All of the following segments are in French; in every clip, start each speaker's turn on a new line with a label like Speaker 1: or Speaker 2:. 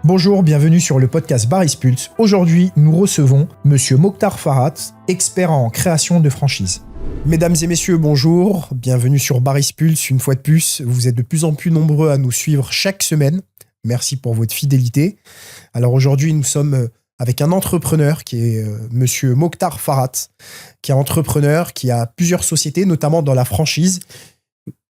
Speaker 1: Bonjour, bienvenue sur le podcast Baris Pulse. Aujourd'hui, nous recevons Monsieur Mokhtar Farhat, expert en création de franchise. Mesdames et messieurs, bonjour, bienvenue sur Baris Pulse. Une fois de plus, vous êtes de plus en plus nombreux à nous suivre chaque semaine. Merci pour votre fidélité. Alors aujourd'hui, nous sommes avec un entrepreneur qui est Monsieur Mokhtar Farhat, qui est entrepreneur, qui a plusieurs sociétés, notamment dans la franchise,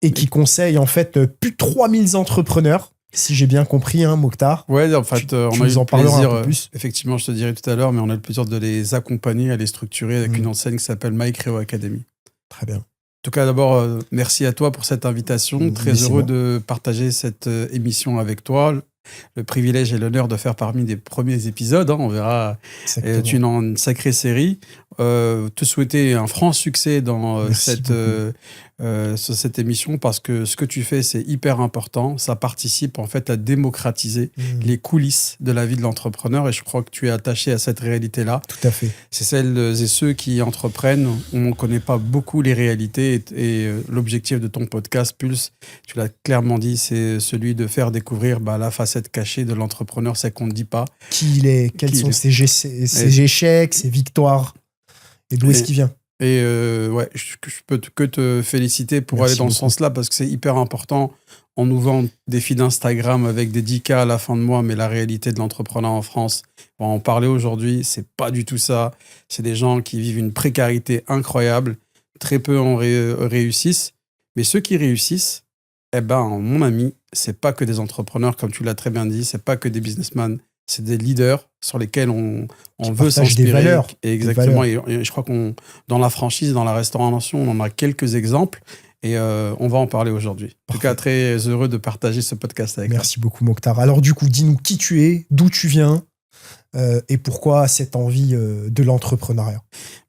Speaker 1: et qui conseille en fait plus de 3000 entrepreneurs. Si j'ai bien compris, hein, Mokhtar.
Speaker 2: Ouais, en fait, on a eu
Speaker 1: en
Speaker 2: le plaisir,
Speaker 1: un peu plus.
Speaker 2: effectivement, je te dirai tout à l'heure, mais on a le plaisir de les accompagner, à les structurer avec une enseigne qui s'appelle MyCreo Academy.
Speaker 1: Très bien.
Speaker 2: En tout cas, d'abord, merci à toi pour cette invitation. Très heureux de partager cette émission avec toi. Le privilège et l'honneur de faire parmi des premiers épisodes. Hein, on verra. Tu es dans une sacrée série. Te souhaiter un franc succès dans cette émission parce que ce que tu fais, c'est hyper important. Ça participe en fait à démocratiser les coulisses de la vie de l'entrepreneur et je crois que tu es attaché à cette réalité-là.
Speaker 1: Tout à fait.
Speaker 2: C'est celles et ceux qui entreprennent. On ne connaît pas beaucoup les réalités et l'objectif de ton podcast Pulse, tu l'as clairement dit, c'est celui de faire découvrir la facette cachée de l'entrepreneur, c'est qu'on ne dit pas.
Speaker 1: Qui il est, quels sont ses échecs, ses victoires. Et d'où est-ce qu'il vient?
Speaker 2: Et je peux que te féliciter pour aller dans ce sens-là parce que c'est hyper important. On nous vend des feeds d'Instagram avec des 10K à la fin de mois, mais la réalité de l'entrepreneur en France, on va en parler aujourd'hui, c'est pas du tout ça. C'est des gens qui vivent une précarité incroyable. Très peu en réussissent. Mais ceux qui réussissent, mon ami, c'est pas que des entrepreneurs, comme tu l'as très bien dit, c'est pas que des businessmen. C'est des leaders sur lesquels on veut s'inspirer.
Speaker 1: Des valeurs.
Speaker 2: Exactement. Et je crois dans la franchise, dans la restauration, on en a quelques exemples et on va en parler aujourd'hui. En tout cas, très heureux de partager ce podcast avec toi.
Speaker 1: Merci beaucoup, Mokhtar. Alors du coup, dis-nous qui tu es, d'où tu viens et pourquoi cette envie de l'entrepreneuriat.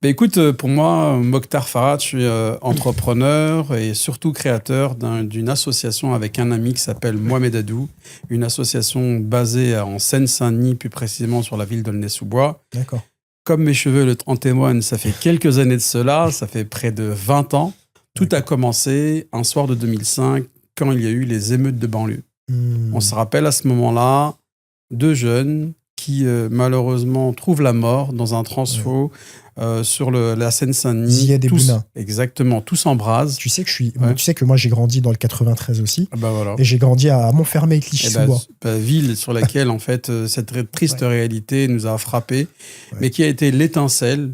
Speaker 2: Écoute, pour moi, Mokhtar Farhat, je suis entrepreneur et surtout créateur d'une association avec un ami qui s'appelle Mohamed Adou, une association basée en Seine-Saint-Denis, plus précisément sur la ville d'Aulnay-sous-Bois.
Speaker 1: D'accord.
Speaker 2: Comme mes cheveux en témoignent, ça fait quelques années de cela, ça fait près de 20 ans. Tout a commencé un soir de 2005 quand il y a eu les émeutes de banlieue. On se rappelle à ce moment-là, deux jeunes qui malheureusement trouvent la mort dans un transfo sur la Seine-Saint-Denis.
Speaker 1: Ziad et Bouna.
Speaker 2: Exactement, tous en brase.
Speaker 1: Tu sais que moi j'ai grandi dans le 93 aussi.
Speaker 2: Voilà.
Speaker 1: Et j'ai grandi à Montfermeil, Clichy-sous-Bois.
Speaker 2: Ville sur laquelle en fait cette triste réalité nous a frappés, mais qui a été l'étincelle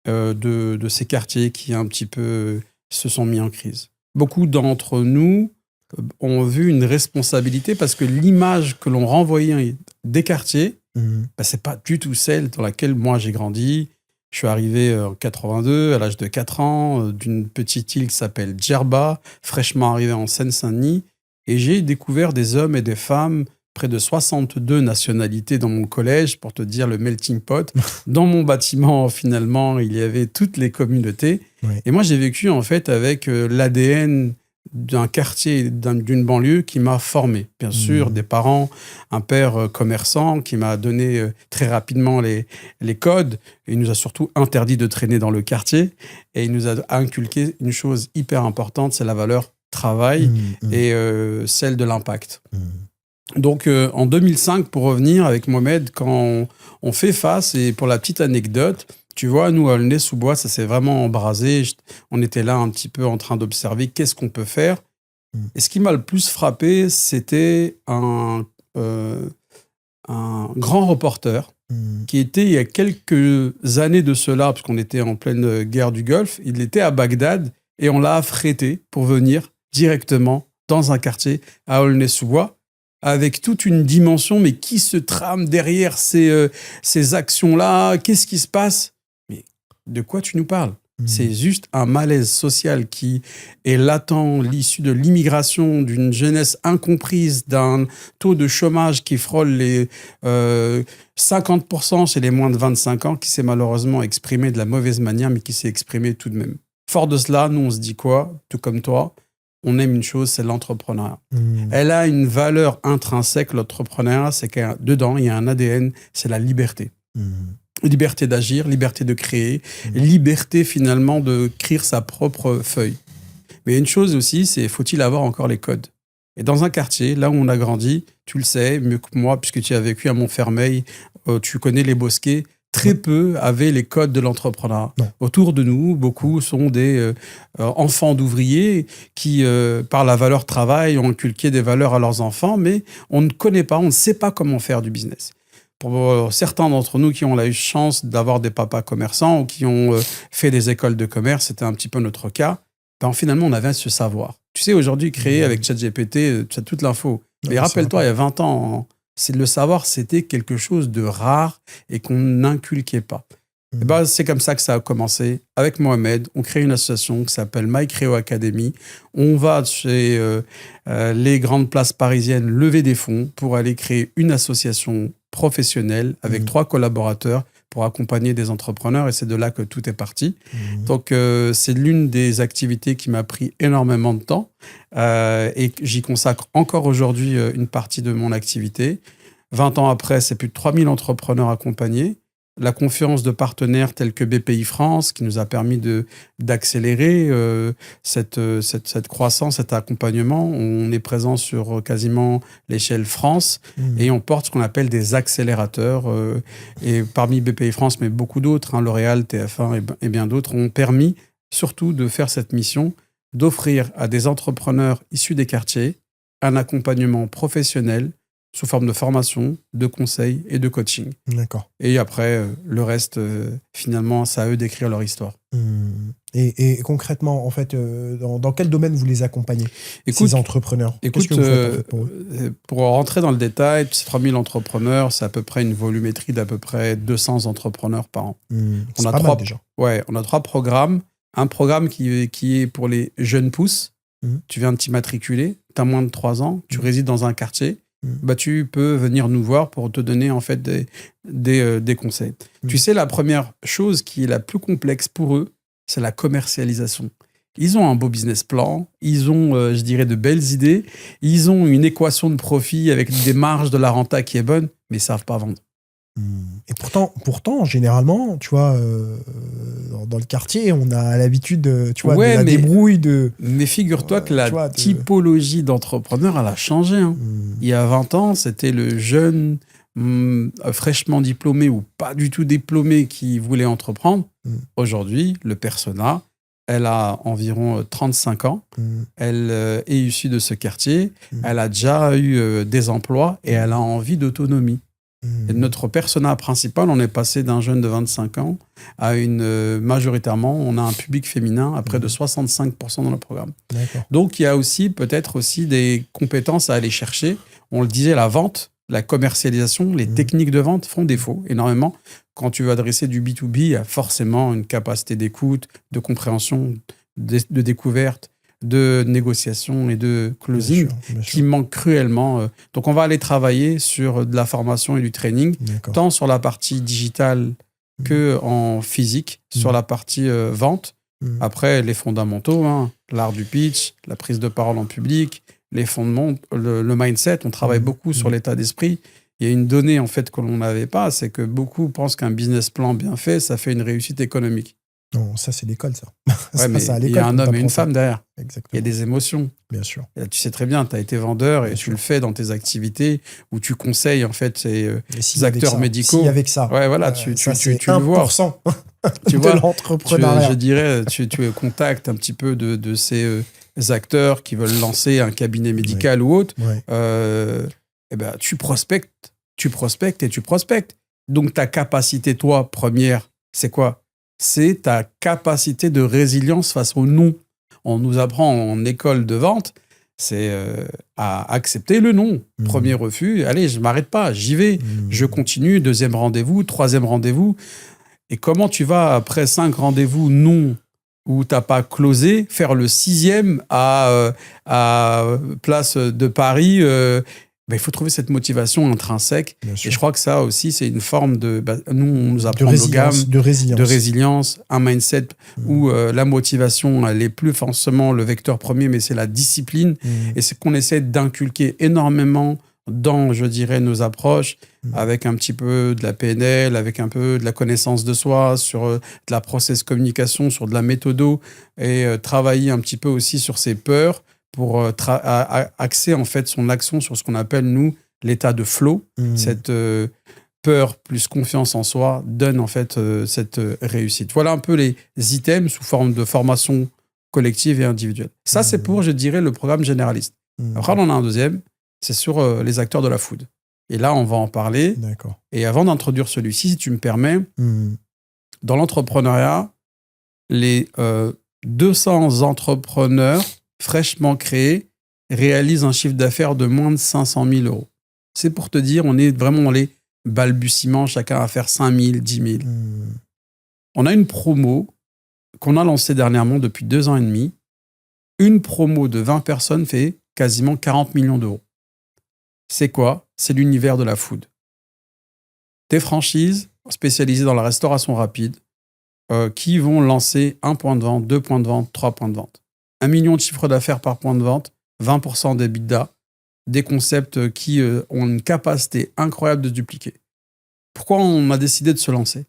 Speaker 2: de ces quartiers qui un petit peu se sont mis en crise. Beaucoup d'entre nous ont vu une responsabilité parce que l'image que l'on renvoyait des quartiers, c'est pas du tout celle dans laquelle moi j'ai grandi. Je suis arrivé en 82, à l'âge de 4 ans, d'une petite île qui s'appelle Djerba, fraîchement arrivé en Seine-Saint-Denis, et j'ai découvert des hommes et des femmes, près de 62 nationalités dans mon collège, pour te dire le melting pot. Dans mon bâtiment, finalement, il y avait toutes les communautés. Ouais. Et moi, j'ai vécu en fait avec l'ADN d'un quartier, d'une banlieue qui m'a formé. Bien sûr, des parents, un père commerçant qui m'a donné très rapidement les codes. Il nous a surtout interdit de traîner dans le quartier et il nous a inculqué une chose hyper importante, c'est la valeur travail et celle de l'impact. Donc, en 2005, pour revenir avec Mohamed, quand on fait face, et pour la petite anecdote, tu vois, nous, à Aulnay-sous-Bois, ça s'est vraiment embrasé. On était là un petit peu en train d'observer qu'est-ce qu'on peut faire. Et ce qui m'a le plus frappé, c'était un grand reporter qui était, il y a quelques années de cela, parce qu'on était en pleine guerre du Golfe, il était à Bagdad et on l'a affrété pour venir directement dans un quartier à Aulnay-sous-Bois avec toute une dimension, mais qui se trame derrière ces actions-là? Qu'est-ce qui se passe? Mais de quoi tu nous parles? C'est juste un malaise social qui est latent, l'issue de l'immigration, d'une jeunesse incomprise, d'un taux de chômage qui frôle les 50% chez les moins de 25 ans, qui s'est malheureusement exprimé de la mauvaise manière, mais qui s'est exprimé tout de même. Fort de cela, nous, on se dit quoi? Tout comme toi, on aime une chose, c'est l'entrepreneuriat. Elle a une valeur intrinsèque, l'entrepreneuriat, c'est que dedans, il y a un ADN, c'est la liberté. Liberté d'agir, liberté de créer, liberté finalement de créer sa propre feuille. Mais une chose aussi, c'est faut-il avoir encore les codes? Et dans un quartier, là où on a grandi, tu le sais mieux que moi, puisque tu as vécu à Montfermeil, tu connais les Bosquets, très peu avaient les codes de l'entrepreneuriat. Autour de nous, beaucoup sont des enfants d'ouvriers qui, par la valeur travail, ont inculqué des valeurs à leurs enfants, mais on ne connaît pas, on ne sait pas comment faire du business. Pour certains d'entre nous qui ont eu la chance d'avoir des papas commerçants ou qui ont fait des écoles de commerce, c'était un petit peu notre cas, finalement, on avait ce savoir. Tu sais, aujourd'hui, créer avec ChatGPT, tu as toute l'info. Mais rappelle-toi, il y a 20 ans, le savoir, c'était quelque chose de rare et qu'on n'inculquait pas. Et c'est comme ça que ça a commencé. Avec Mohamed, on crée une association qui s'appelle MyCréo Academy. On va chez les grandes places parisiennes lever des fonds pour aller créer une association professionnelle avec 3 collaborateurs pour accompagner des entrepreneurs, et c'est de là que tout est parti. Donc, c'est l'une des activités qui m'a pris énormément de temps et j'y consacre encore aujourd'hui une partie de mon activité. 20 ans après, c'est plus de 3000 entrepreneurs accompagnés. La confiance de partenaires tels que BPI France, qui nous a permis d'accélérer cette croissance, cet accompagnement. On est présent sur quasiment l'échelle France et on porte ce qu'on appelle des accélérateurs. Et parmi BPI France, mais beaucoup d'autres, L'Oréal, TF1 et bien d'autres, ont permis surtout de faire cette mission, d'offrir à des entrepreneurs issus des quartiers un accompagnement professionnel sous forme de formation, de conseils et de coaching.
Speaker 1: D'accord.
Speaker 2: Et après, le reste, finalement, c'est à eux d'écrire leur histoire.
Speaker 1: Et concrètement, en fait, dans quel domaine vous les accompagnez, ces entrepreneurs?
Speaker 2: Écoute,
Speaker 1: que vous faites, en fait,
Speaker 2: pour rentrer dans le détail, ces 3000 entrepreneurs, c'est à peu près une volumétrie d'à peu près 200 entrepreneurs par an.
Speaker 1: C'est pas mal déjà.
Speaker 2: Ouais, on a 3 programmes. Un programme qui est pour les jeunes pousses. Tu viens de t'immatriculer, tu as moins de 3 ans, tu résides dans un quartier. Tu peux venir nous voir pour te donner en fait des conseils. Tu sais, la première chose qui est la plus complexe pour eux, c'est la commercialisation. Ils ont un beau business plan, ils ont, je dirais, de belles idées, ils ont une équation de profit avec des marges de la renta qui est bonne, mais ils ne savent pas vendre.
Speaker 1: Et pourtant, généralement, tu vois, dans le quartier, on a l'habitude, tu vois, de la débrouille de...
Speaker 2: Mais figure-toi que la typologie d'entrepreneur, elle a changé. Il y a 20 ans, c'était le jeune fraîchement diplômé ou pas du tout diplômé qui voulait entreprendre. Aujourd'hui, le persona, elle a environ 35 ans. Elle est issue de ce quartier. Elle a déjà eu des emplois et elle a envie d'autonomie. Et notre persona principal, on est passé d'un jeune de 25 ans à majoritairement, on a un public féminin à près de 65% dans le programme. Donc, il y a aussi peut-être aussi des compétences à aller chercher. On le disait, la vente, la commercialisation, les techniques de vente font défaut énormément. Quand tu veux adresser du B2B, il y a forcément une capacité d'écoute, de compréhension, de découverte, de négociation et de closing bien sûr. Qui manque cruellement. Donc, on va aller travailler sur de la formation et du training, tant sur la partie digitale qu'en physique, sur la partie vente. Après, les fondamentaux, l'art du pitch, la prise de parole en public, les fondements, le mindset. On travaille beaucoup sur l'état d'esprit. Il y a une donnée en fait que l'on n'avait pas, c'est que beaucoup pensent qu'un business plan bien fait, ça fait une réussite économique.
Speaker 1: Non, ça, c'est l'école, ça.
Speaker 2: Ouais, mais il y a un homme et une femme derrière.
Speaker 1: Exactement.
Speaker 2: Il y a des émotions.
Speaker 1: Bien sûr.
Speaker 2: Et tu sais très bien, tu as été vendeur et tu le fais dans tes activités où tu conseilles en fait ces acteurs médicaux.
Speaker 1: Si, avec ça.
Speaker 2: Ouais, voilà, tu le vois.
Speaker 1: 1%
Speaker 2: tu vois,
Speaker 1: de l'entrepreneuriat.
Speaker 2: Je dirais, tu contactes un petit peu de ces acteurs qui veulent lancer un cabinet médical ou autre. Et ben, tu prospectes. Donc, ta capacité, toi, première, c'est quoi? C'est ta capacité de résilience face au non. On nous apprend en école de vente, c'est à accepter le non. Premier refus, allez, je ne m'arrête pas, j'y vais, je continue, 2e rendez-vous, 3e rendez-vous. Et comment tu vas, après 5 rendez-vous non, où tu n'as pas closé, faire le 6e à Place de Paris il faut trouver cette motivation intrinsèque. Et je crois que ça aussi, c'est une forme de... nous, on nous apprend nos gammes de résilience, un mindset où la motivation, elle n'est plus forcément le vecteur premier, mais c'est la discipline. Et c'est qu'on essaie d'inculquer énormément dans, je dirais, nos approches, avec un petit peu de la PNL, avec un peu de la connaissance de soi, sur de la process communication, sur de la méthodo, et travailler un petit peu aussi sur ses peurs, pour axer en fait son action sur ce qu'on appelle, nous, l'état de flow. Cette peur plus confiance en soi donne en fait cette réussite. Voilà un peu les items sous forme de formation collective et individuelle. Ça, c'est pour, je dirais, le programme généraliste. Après, on en a un deuxième, c'est sur les acteurs de la food. Et là, on va en parler.
Speaker 1: D'accord.
Speaker 2: Et avant d'introduire celui-ci, si tu me permets, dans l'entrepreneuriat, les 200 entrepreneurs fraîchement créés réalisent un chiffre d'affaires de moins de 500 000 euros. C'est pour te dire, on est vraiment dans les balbutiements, chacun à faire 5 000, 10 000. On a une promo qu'on a lancée dernièrement depuis 2 ans et demi. Une promo de 20 personnes fait quasiment 40 millions d'euros. C'est quoi? C'est l'univers de la food. Des franchises spécialisées dans la restauration rapide qui vont lancer 1 point de vente, 2 points de vente, 3 points de vente. 1 million de chiffre d'affaires par point de vente, 20% d'EBITDA, des concepts qui ont une capacité incroyable de se dupliquer. Pourquoi on a décidé de se lancer?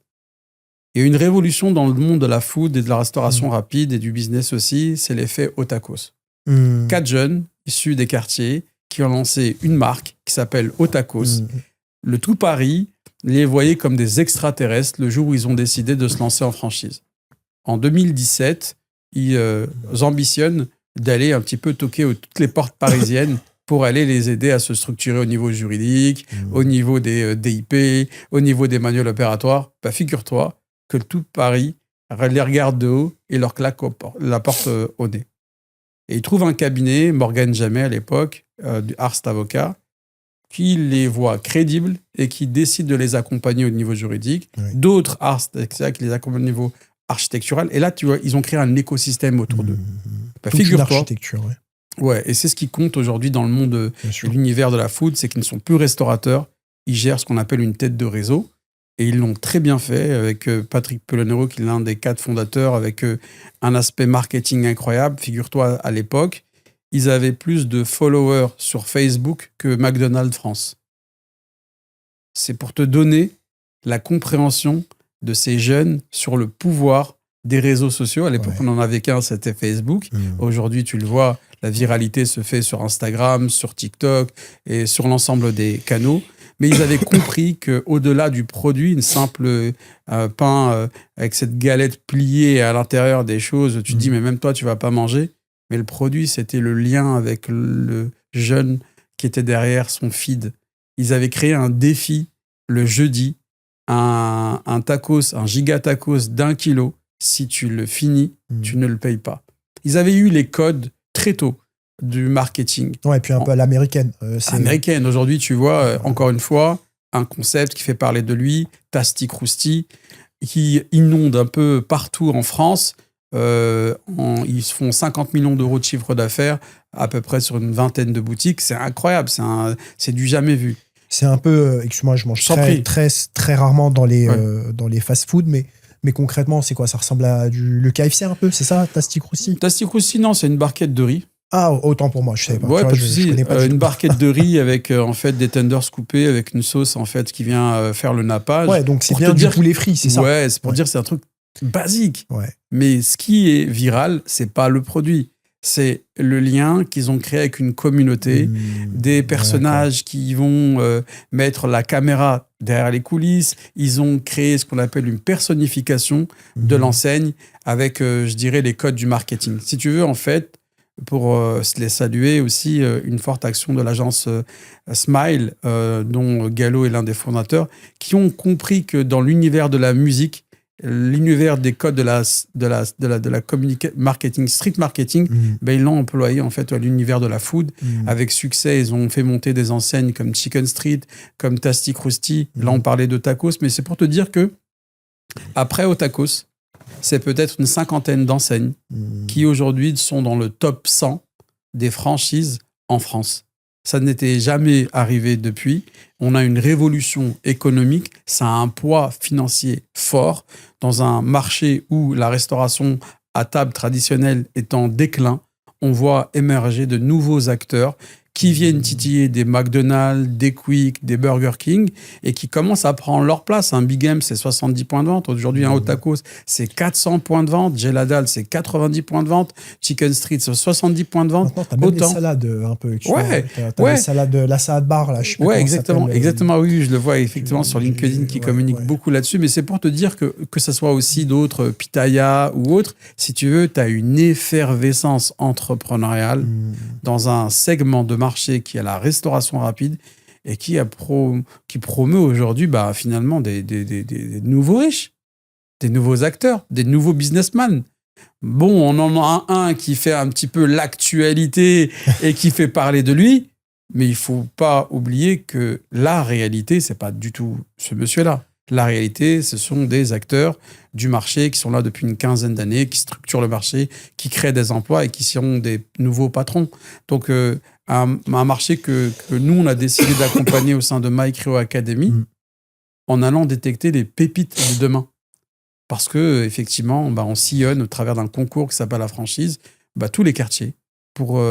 Speaker 2: Il y a une révolution dans le monde de la food et de la restauration rapide et du business aussi, c'est l'effet Otakos. 4 jeunes issus des quartiers qui ont lancé une marque qui s'appelle Otakos. Le tout Paris les voyait comme des extraterrestres le jour où ils ont décidé de se lancer en franchise. En 2017, ils ambitionnent d'aller un petit peu toquer toutes les portes parisiennes pour aller les aider à se structurer au niveau juridique, au niveau des DIP, au niveau des manuels opératoires. Bah, figure-toi que tout Paris les regarde de haut et leur claque la porte au nez. Et ils trouvent un cabinet, Morgan Jamet à l'époque, du Arst Avocat, qui les voit crédibles et qui décide de les accompagner au niveau juridique. D'autres Arst, etc., qui les accompagnent au niveau architectural. Et là, tu vois, ils ont créé un écosystème autour d'eux. Bah, figure-toi.
Speaker 1: Architecture,
Speaker 2: Ouais, et c'est ce qui compte aujourd'hui dans le monde de l'univers de la food, c'est qu'ils ne sont plus restaurateurs, ils gèrent ce qu'on appelle une tête de réseau, et ils l'ont très bien fait avec Patrick Pelonero, qui est l'un des 4 fondateurs, avec un aspect marketing incroyable. Figure-toi, à l'époque, ils avaient plus de followers sur Facebook que McDonald's France. C'est pour te donner la compréhension de ces jeunes sur le pouvoir des réseaux sociaux. À l'époque, on n'en avait qu'un, c'était Facebook. Aujourd'hui, tu le vois, la viralité se fait sur Instagram, sur TikTok et sur l'ensemble des canaux. Mais ils avaient compris qu'au-delà du produit, une simple pain avec cette galette pliée à l'intérieur des choses, tu te dis, mais même toi, tu ne vas pas manger. Mais le produit, c'était le lien avec le jeune qui était derrière son feed. Ils avaient créé un défi le jeudi, un tacos, un giga tacos d'1 kilo. Si tu le finis, tu ne le payes pas. Ils avaient eu les codes très tôt du marketing.
Speaker 1: Ouais, et puis un peu à l'américaine.
Speaker 2: Américaine. Aujourd'hui, tu vois, encore une fois, un concept qui fait parler de lui, Tasty Krusty, qui inonde un peu partout en France. Ils font 50 millions d'euros de chiffre d'affaires, à peu près sur une vingtaine de boutiques. C'est incroyable, c'est du jamais vu.
Speaker 1: C'est un peu, excuse-moi, je mange très rarement dans les fast-food, mais concrètement, c'est quoi? Ça ressemble à le KFC un peu, c'est ça, Tasty Krusty?
Speaker 2: Tasty Krusty, non, c'est une barquette de riz.
Speaker 1: Ah, autant pour moi, je savais pas.
Speaker 2: Ouais,
Speaker 1: tu vois,
Speaker 2: je connais pas une barquette de riz avec en fait des tenders coupés avec une sauce en fait qui vient faire le nappage.
Speaker 1: Ouais, donc c'est bien du poulet frit, c'est ça?
Speaker 2: Ouais, c'est pour dire que c'est un truc basique.
Speaker 1: Ouais.
Speaker 2: Mais ce qui est viral, c'est pas le produit. C'est le lien qu'ils ont créé avec une communauté, des personnages qui vont mettre la caméra derrière les coulisses. Ils ont créé ce qu'on appelle une personnification de l'enseigne avec, je dirais, les codes du marketing. Si tu veux, en fait, pour les saluer aussi, une forte action de l'agence Smile, dont Gallo est l'un des fondateurs, qui ont compris que dans l'univers de la musique, l'univers des codes de la marketing, street marketing, ben, ils l'ont employé en fait à l'univers de la food. Avec succès, ils ont fait monter des enseignes comme Chicken Street, comme Tasty Krusty. Là, on parlait de tacos, mais c'est pour te dire que après au tacos, c'est peut-être une 50aine d'enseignes qui aujourd'hui sont dans le top 100 des franchises en France. Ça n'était jamais arrivé depuis. On a une révolution économique. Ça a un poids financier fort dans un marché où la restauration à table traditionnelle est en déclin. On voit émerger de nouveaux acteurs qui viennent titiller des McDonald's, des Quick, des Burger King et qui commencent à prendre leur place. Un Big M, c'est 70 points de vente. Aujourd'hui, un Otakos, c'est 400 points de vente. Jeladal, c'est 90 points de vente. Chicken Street, c'est 70 points de vente.
Speaker 1: Maintenant, t'as même des salades un peu. T'as des salades, la salade bar, là. Je sais
Speaker 2: pas exactement. Oui, je le vois effectivement sur LinkedIn qui communique beaucoup là-dessus. Mais c'est pour te dire que ça soit aussi d'autres, Pitaya ou autres, si tu veux, tu as une effervescence entrepreneuriale dans un segment de marché qui est la restauration rapide et qui promeut aujourd'hui finalement des nouveaux riches, des nouveaux acteurs, des nouveaux businessmen. Bon, on en a un qui fait un petit peu l'actualité et qui fait parler de lui, mais il ne faut pas oublier que la réalité, ce n'est pas du tout ce monsieur-là. La réalité, ce sont des acteurs du marché qui sont là depuis une quinzaine d'années, qui structurent le marché, qui créent des emplois et qui seront des nouveaux patrons. Donc, un marché que nous, on a décidé d'accompagner au sein de MyCreo Academy en allant détecter les pépites de demain. Parce que effectivement, on sillonne au travers d'un concours qui s'appelle la franchise, tous les quartiers pour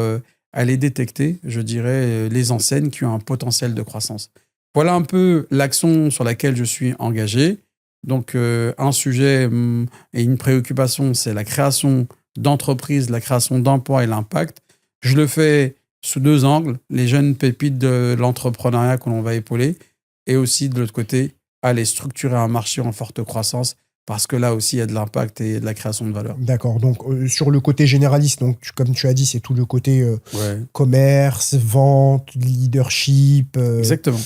Speaker 2: aller détecter, je dirais, les enseignes qui ont un potentiel de croissance. Voilà un peu l'action sur laquelle je suis engagé. Donc, un sujet et une préoccupation, c'est la création d'entreprises, la création d'emplois et l'impact. Je le fais sous deux angles, les jeunes pépites de l'entrepreneuriat que l'on va épauler, et aussi de l'autre côté, aller structurer un marché en forte croissance, parce que là aussi, il y a de l'impact et de la création de valeur.
Speaker 1: D'accord. Donc, sur le côté généraliste, donc, comme tu as dit, c'est tout le côté commerce, vente, leadership.
Speaker 2: Exactement.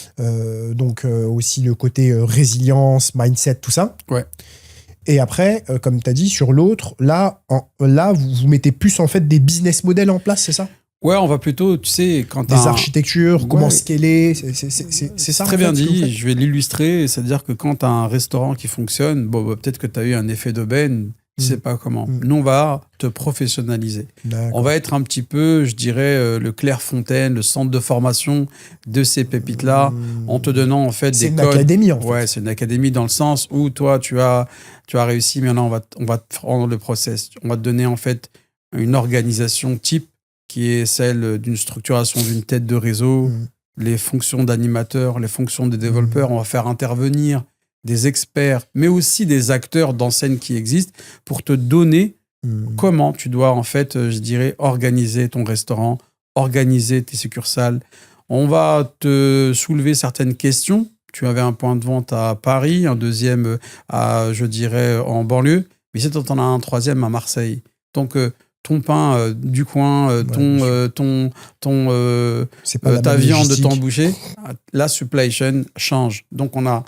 Speaker 1: Donc, aussi le côté résilience, mindset, tout ça.
Speaker 2: Ouais.
Speaker 1: Et après, comme tu as dit, sur l'autre, là vous mettez plus, en fait, des business models en place, c'est ça ?
Speaker 2: Ouais, on va plutôt, tu sais, quand
Speaker 1: des architectures, comment scaler, c'est ça.
Speaker 2: Très bien dit, je vais l'illustrer, c'est-à-dire que quand tu as un restaurant qui fonctionne, peut-être que tu as eu un effet d'aubaine, tu sais pas comment. Nous, on va te professionnaliser. On va être un petit peu, je dirais, le Clairefontaine, le centre de formation de ces pépites-là, en te donnant en fait des codes. C'est une
Speaker 1: académie, en fait.
Speaker 2: Ouais, c'est une académie dans le sens où toi, tu as réussi, maintenant on va te prendre le process. On va te donner en fait une organisation type qui est celle d'une structuration d'une tête de réseau, les fonctions d'animateur, les fonctions de développeurs. On va faire intervenir des experts, mais aussi des acteurs d'enseignes qui existent pour te donner comment tu dois, en fait, je dirais, organiser ton restaurant, organiser tes succursales. On va te soulever certaines questions. Tu avais un point de vente à Paris, un deuxième je dirais, en banlieue, mais si tu en as un troisième à Marseille. Donc, ton pain du coin, ta viande de ton boucher, la supply chain change. Donc, on a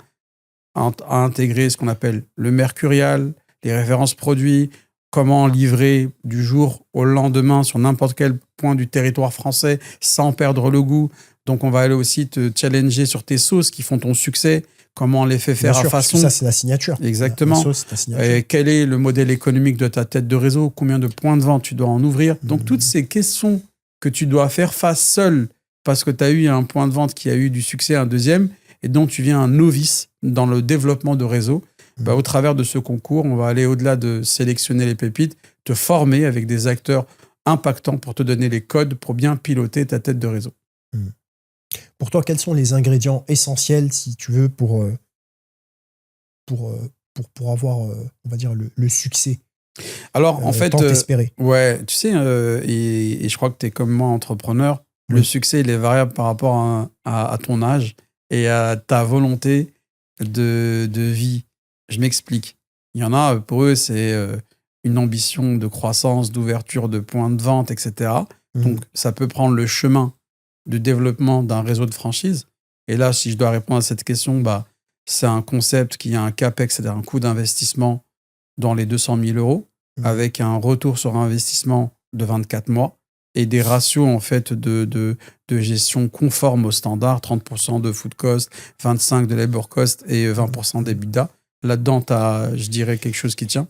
Speaker 2: à intégrer ce qu'on appelle le mercurial, les références produits, comment livrer du jour au lendemain sur n'importe quel point du territoire français sans perdre le goût. Donc, on va aller aussi te challenger sur tes sauces qui font ton succès. Comment on les fait faire à façon.
Speaker 1: Ça, c'est la signature.
Speaker 2: Exactement.
Speaker 1: La sauce, c'est la signature.
Speaker 2: Et quel est le modèle économique de ta tête de réseau? Combien de points de vente tu dois en ouvrir? Donc, toutes ces questions que tu dois faire face seul parce que tu as eu un point de vente qui a eu du succès, un deuxième, et dont tu viens un novice dans le développement de réseau, au travers de ce concours, on va aller au-delà de sélectionner les pépites, te former avec des acteurs impactants pour te donner les codes pour bien piloter ta tête de réseau.
Speaker 1: Pour toi, quels sont les ingrédients essentiels, si tu veux, pour avoir, on va dire, le succès?
Speaker 2: Alors, en fait,
Speaker 1: tant espéré.
Speaker 2: Ouais, tu sais, et je crois que tu es comme moi entrepreneur, le succès, il est variable par rapport à ton âge et à ta volonté de vie. Je m'explique. Il y en a, pour eux, c'est une ambition de croissance, d'ouverture de points de vente, etc. Donc, ça peut prendre le chemin du développement d'un réseau de franchise. Et là, si je dois répondre à cette question, c'est un concept qui a un CAPEX, c'est-à-dire un coût d'investissement dans les 200 000 euros, avec un retour sur investissement de 24 mois et des ratios en fait de gestion conformes aux standards, 30% de food cost, 25% de labor cost et 20% d'EBITDA. Là-dedans, tu as, je dirais, quelque chose qui tient.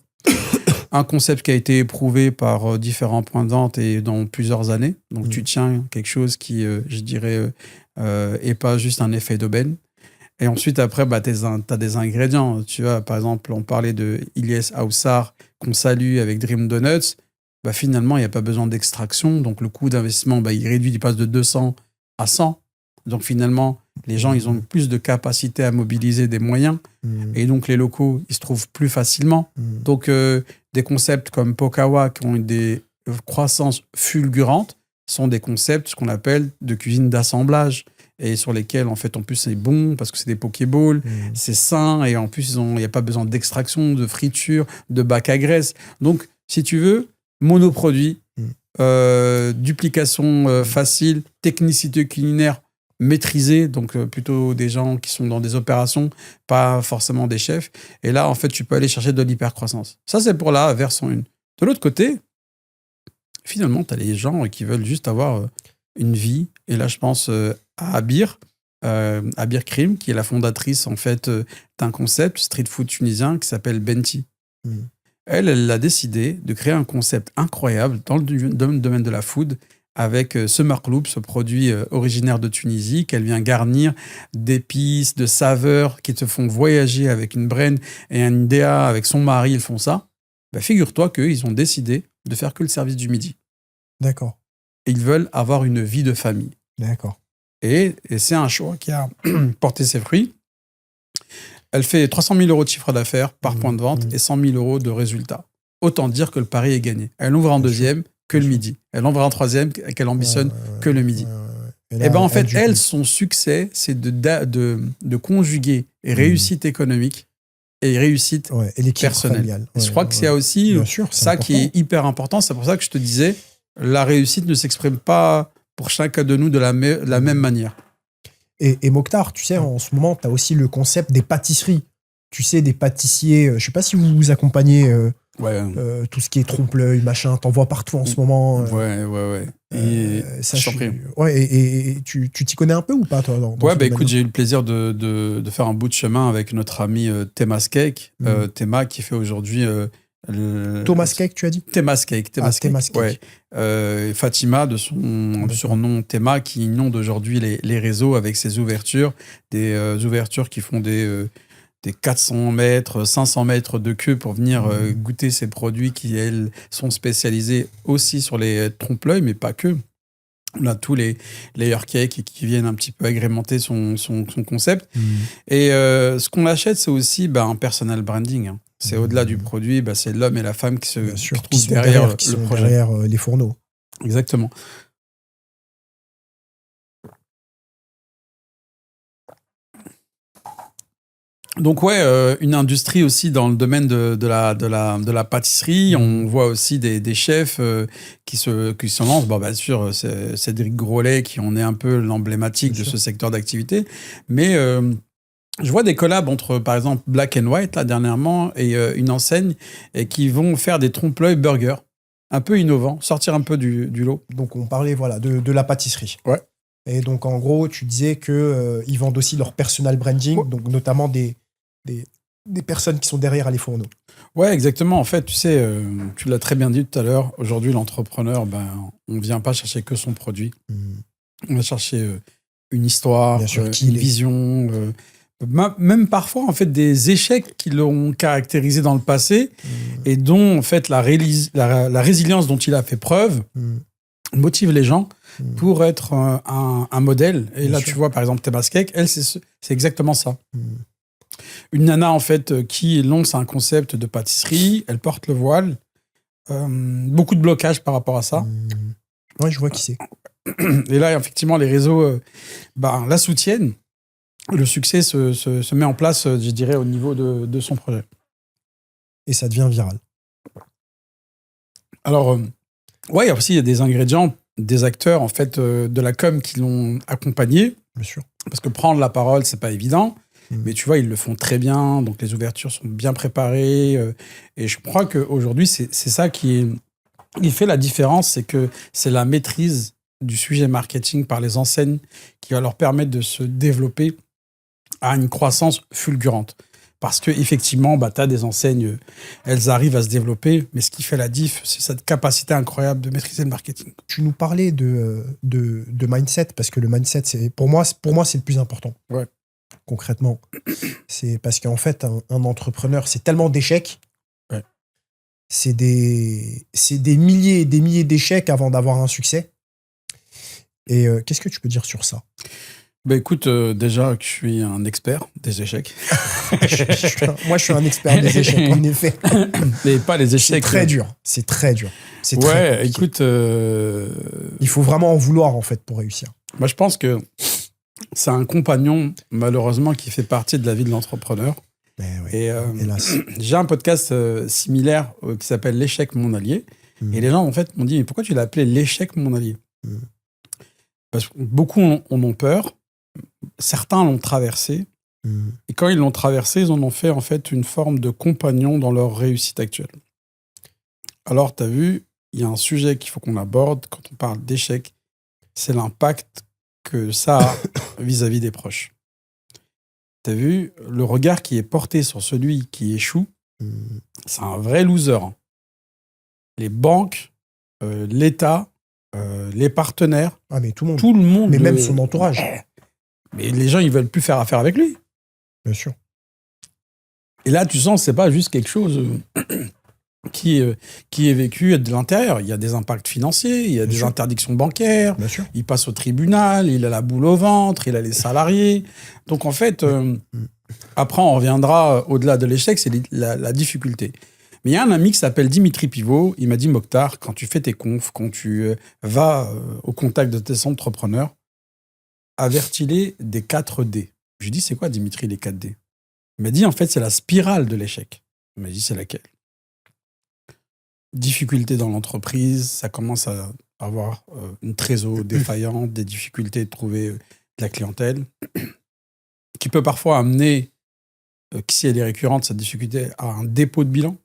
Speaker 2: Un concept qui a été éprouvé par différents points de vente et dans plusieurs années. Donc, tu tiens quelque chose qui, je dirais, est pas juste un effet d'aubaine. Et ensuite, après, tu as des ingrédients. Tu vois, par exemple, on parlait de Ilyes Aoussar, qu'on salue avec Dream Donuts. Finalement, il n'y a pas besoin d'extraction. Donc, le coût d'investissement, il réduit, il passe de 200 à 100. Donc finalement, les gens, ils ont plus de capacité à mobiliser des moyens. Et donc les locaux, ils se trouvent plus facilement. Donc des concepts comme Pokawa, qui ont des croissances fulgurantes, sont des concepts, ce qu'on appelle de cuisine d'assemblage. Et sur lesquels, en fait, en plus, c'est bon parce que c'est des Pokéballs, c'est sain, et en plus, il n'y a pas besoin d'extraction, de friture, de bac à graisse. Donc, si tu veux, monoproduit, duplication facile, technicité culinaire maîtrisée, donc plutôt des gens qui sont dans des opérations, pas forcément des chefs. Et là, en fait, tu peux aller chercher de l'hypercroissance. Ça, c'est pour la version 1. De l'autre côté, finalement, tu as les gens qui veulent juste avoir une vie. Et là, je pense à Abir Krim, qui est la fondatrice en fait d'un concept street food tunisien qui s'appelle Benti. Elle a décidé de créer un concept incroyable dans le domaine de la food avec ce marloub, ce produit originaire de Tunisie qu'elle vient garnir d'épices, de saveurs qui te font voyager avec une braine et un DA avec son mari, ils font ça. Bah, figure-toi qu'ils ont décidé de faire que le service du midi.
Speaker 1: D'accord.
Speaker 2: Et ils veulent avoir une vie de famille.
Speaker 1: D'accord.
Speaker 2: Et c'est un choix qui a porté ses fruits. Elle fait 300 000 euros de chiffre d'affaires par point de vente et 100 000 euros de résultats. Autant dire que le pari est gagné. Elle ouvre en deuxième que le midi. Elle ouvre en troisième qu'elle ambitionne que le midi. Et ben en fait, elle, son succès, c'est de conjuguer réussite économique et réussite personnelle. Je crois que c'est aussi ça qui est hyper important. C'est pour ça que je te disais, la réussite ne s'exprime pas pour chacun de nous de la même manière.
Speaker 1: Et Mokhtar, tu sais, en ce moment, tu as aussi le concept des pâtisseries. Tu sais, des pâtissiers, je ne sais pas si vous vous accompagnez tout ce qui est trompe-l'œil, machin, t'en vois partout en ce moment.
Speaker 2: Ouais. Et
Speaker 1: tu t'y connais un peu ou pas, toi dans
Speaker 2: écoute, j'ai eu le plaisir de faire un bout de chemin avec notre ami Temas Cake. Tema qui fait aujourd'hui...
Speaker 1: Thomas Cake, tu as dit
Speaker 2: Temas Cake. Ouais. Fatima, de son surnom Tema, qui inonde aujourd'hui les réseaux avec ses ouvertures. Des ouvertures qui font des 400 mètres, 500 mètres de queue pour venir goûter ces produits qui, elles, sont spécialisés aussi sur les trompe-l'œil, mais pas que. On a tous les layer cakes qui viennent un petit peu agrémenter son concept. Et ce qu'on achète, c'est aussi un personal branding. Hein. C'est au-delà du produit, c'est l'homme et la femme qui se trouvent derrière le projet.
Speaker 1: Derrière les fourneaux.
Speaker 2: Exactement. Donc une industrie aussi dans le domaine de la pâtisserie. On voit aussi des chefs qui se lancent. Bien sûr, c'est Cédric Grolet qui en est un peu l'emblématique de ce secteur d'activité. Mais je vois des collabs entre, par exemple, Black and White, là, dernièrement, et une enseigne, et qui vont faire des trompe-l'œil burgers. Un peu innovants, sortir un peu du lot.
Speaker 1: Donc, on parlait de la pâtisserie.
Speaker 2: Ouais.
Speaker 1: Et donc, en gros, tu disais qu'ils vendent aussi leur personal branding, donc notamment des personnes qui sont derrière les fourneaux.
Speaker 2: Ouais, exactement. En fait, tu sais, tu l'as très bien dit tout à l'heure, aujourd'hui, l'entrepreneur, on ne vient pas chercher que son produit. On va chercher une histoire, une vision, même parfois, en fait, des échecs qui l'ont caractérisé dans le passé et dont, en fait, la résilience dont il a fait preuve motive les gens pour être un modèle. Et bien là, sûr. Tu vois, par exemple, Temas Cake, elle, c'est exactement ça. Une nana, en fait, qui lance un concept de pâtisserie, elle porte le voile. Beaucoup de blocages par rapport à ça.
Speaker 1: Ouais, je vois qui c'est.
Speaker 2: Et là, effectivement, les réseaux la soutiennent. Le succès se met en place, je dirais, au niveau de son projet.
Speaker 1: Et ça devient viral.
Speaker 2: Alors, il y a aussi des ingrédients, des acteurs, en fait, de la com qui l'ont accompagné.
Speaker 1: Bien sûr.
Speaker 2: Parce que prendre la parole, c'est pas évident. Mais tu vois, ils le font très bien. Donc, les ouvertures sont bien préparées. Et je crois qu'aujourd'hui, c'est ça qui fait la différence. C'est que c'est la maîtrise du sujet marketing par les enseignes qui va leur permettre de se développer à une croissance fulgurante. Parce qu'effectivement, tu as des enseignes, elles arrivent à se développer, mais ce qui fait la diff, c'est cette capacité incroyable de maîtriser le marketing.
Speaker 1: Tu nous parlais de mindset, parce que le mindset, pour moi, c'est le plus important.
Speaker 2: Ouais.
Speaker 1: Concrètement. C'est parce qu'en fait, un entrepreneur, c'est tellement d'échecs.
Speaker 2: Ouais.
Speaker 1: C'est des milliers et des milliers d'échecs avant d'avoir un succès. Et qu'est-ce que tu peux dire sur ça?
Speaker 2: Bah écoute, déjà que je suis un expert des échecs.
Speaker 1: Moi, je suis un expert des échecs, en effet.
Speaker 2: Mais pas les échecs.
Speaker 1: C'est très dur. C'est très dur. C'est très
Speaker 2: Ouais,
Speaker 1: compliqué.
Speaker 2: écoute.
Speaker 1: Il faut vraiment en vouloir, en fait, pour réussir.
Speaker 2: Moi, je pense que c'est un compagnon, malheureusement, qui fait partie de la vie de l'entrepreneur.
Speaker 1: Mais oui,
Speaker 2: Et
Speaker 1: hélas.
Speaker 2: j'ai un podcast similaire qui s'appelle L'échec mon allié. Et les gens, en fait, m'ont dit, mais pourquoi tu l'as appelé L'échec mon allié? Parce que beaucoup en ont peur. Certains l'ont traversé. Et quand ils l'ont traversé, ils en ont fait, en fait, une forme de compagnon dans leur réussite actuelle. Alors, tu as vu, il y a un sujet qu'il faut qu'on aborde quand on parle d'échec. C'est l'impact que ça a vis-à-vis des proches. Tu as vu, le regard qui est porté sur celui qui échoue, c'est un vrai loser. Les banques, l'État, les partenaires,
Speaker 1: Ah, mais tout le monde.
Speaker 2: tout le monde.
Speaker 1: Mais même son entourage.
Speaker 2: Mais les gens, ils veulent plus faire affaire avec lui.
Speaker 1: Bien sûr.
Speaker 2: Et là, tu sens que c'est pas juste quelque chose qui est vécu de l'intérieur. Il y a des impacts financiers, il y a des interdictions bancaires,
Speaker 1: Bien sûr.
Speaker 2: il passe au tribunal, il a la boule au ventre, il a les salariés. Donc en fait, après on reviendra au-delà de l'échec, c'est la difficulté. Mais il y a un ami qui s'appelle Dimitri Pivot, il m'a dit, Mokhtar, quand tu fais tes confs, quand tu vas au contact de tes entrepreneurs, avertis-les des 4D. Je lui ai dit, c'est quoi Dimitri, les 4D? Il m'a dit, en fait, c'est la spirale de l'échec. Il m'a dit, c'est laquelle? Difficultés dans l'entreprise, ça commence à avoir une trésor défaillante, des difficultés de trouver de la clientèle, qui peut parfois amener, si elle est récurrente, cette difficulté, à un dépôt de bilan.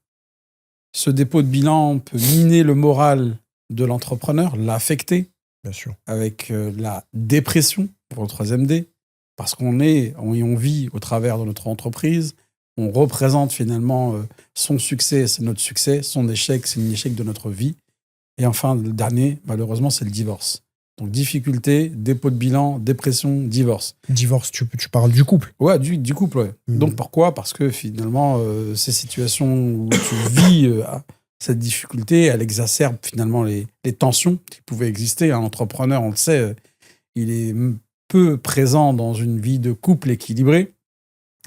Speaker 2: Ce dépôt de bilan peut miner le moral de l'entrepreneur, l'affecter,
Speaker 1: Bien sûr.
Speaker 2: avec la dépression, pour le 3e D, parce on vit au travers de notre entreprise, on représente finalement son succès, c'est notre succès, son échec, c'est l'échec de notre vie. Et enfin, le dernier, malheureusement, c'est le divorce. Donc, difficulté, dépôt de bilan, dépression, divorce.
Speaker 1: Divorce, tu parles du couple.
Speaker 2: Ouais, du couple, ouais. Donc, pourquoi? Parce que finalement, ces situations où tu vis cette difficulté, elle exacerbe finalement les tensions qui pouvaient exister. Un entrepreneur, on le sait, il est peu présent dans une vie de couple équilibrée.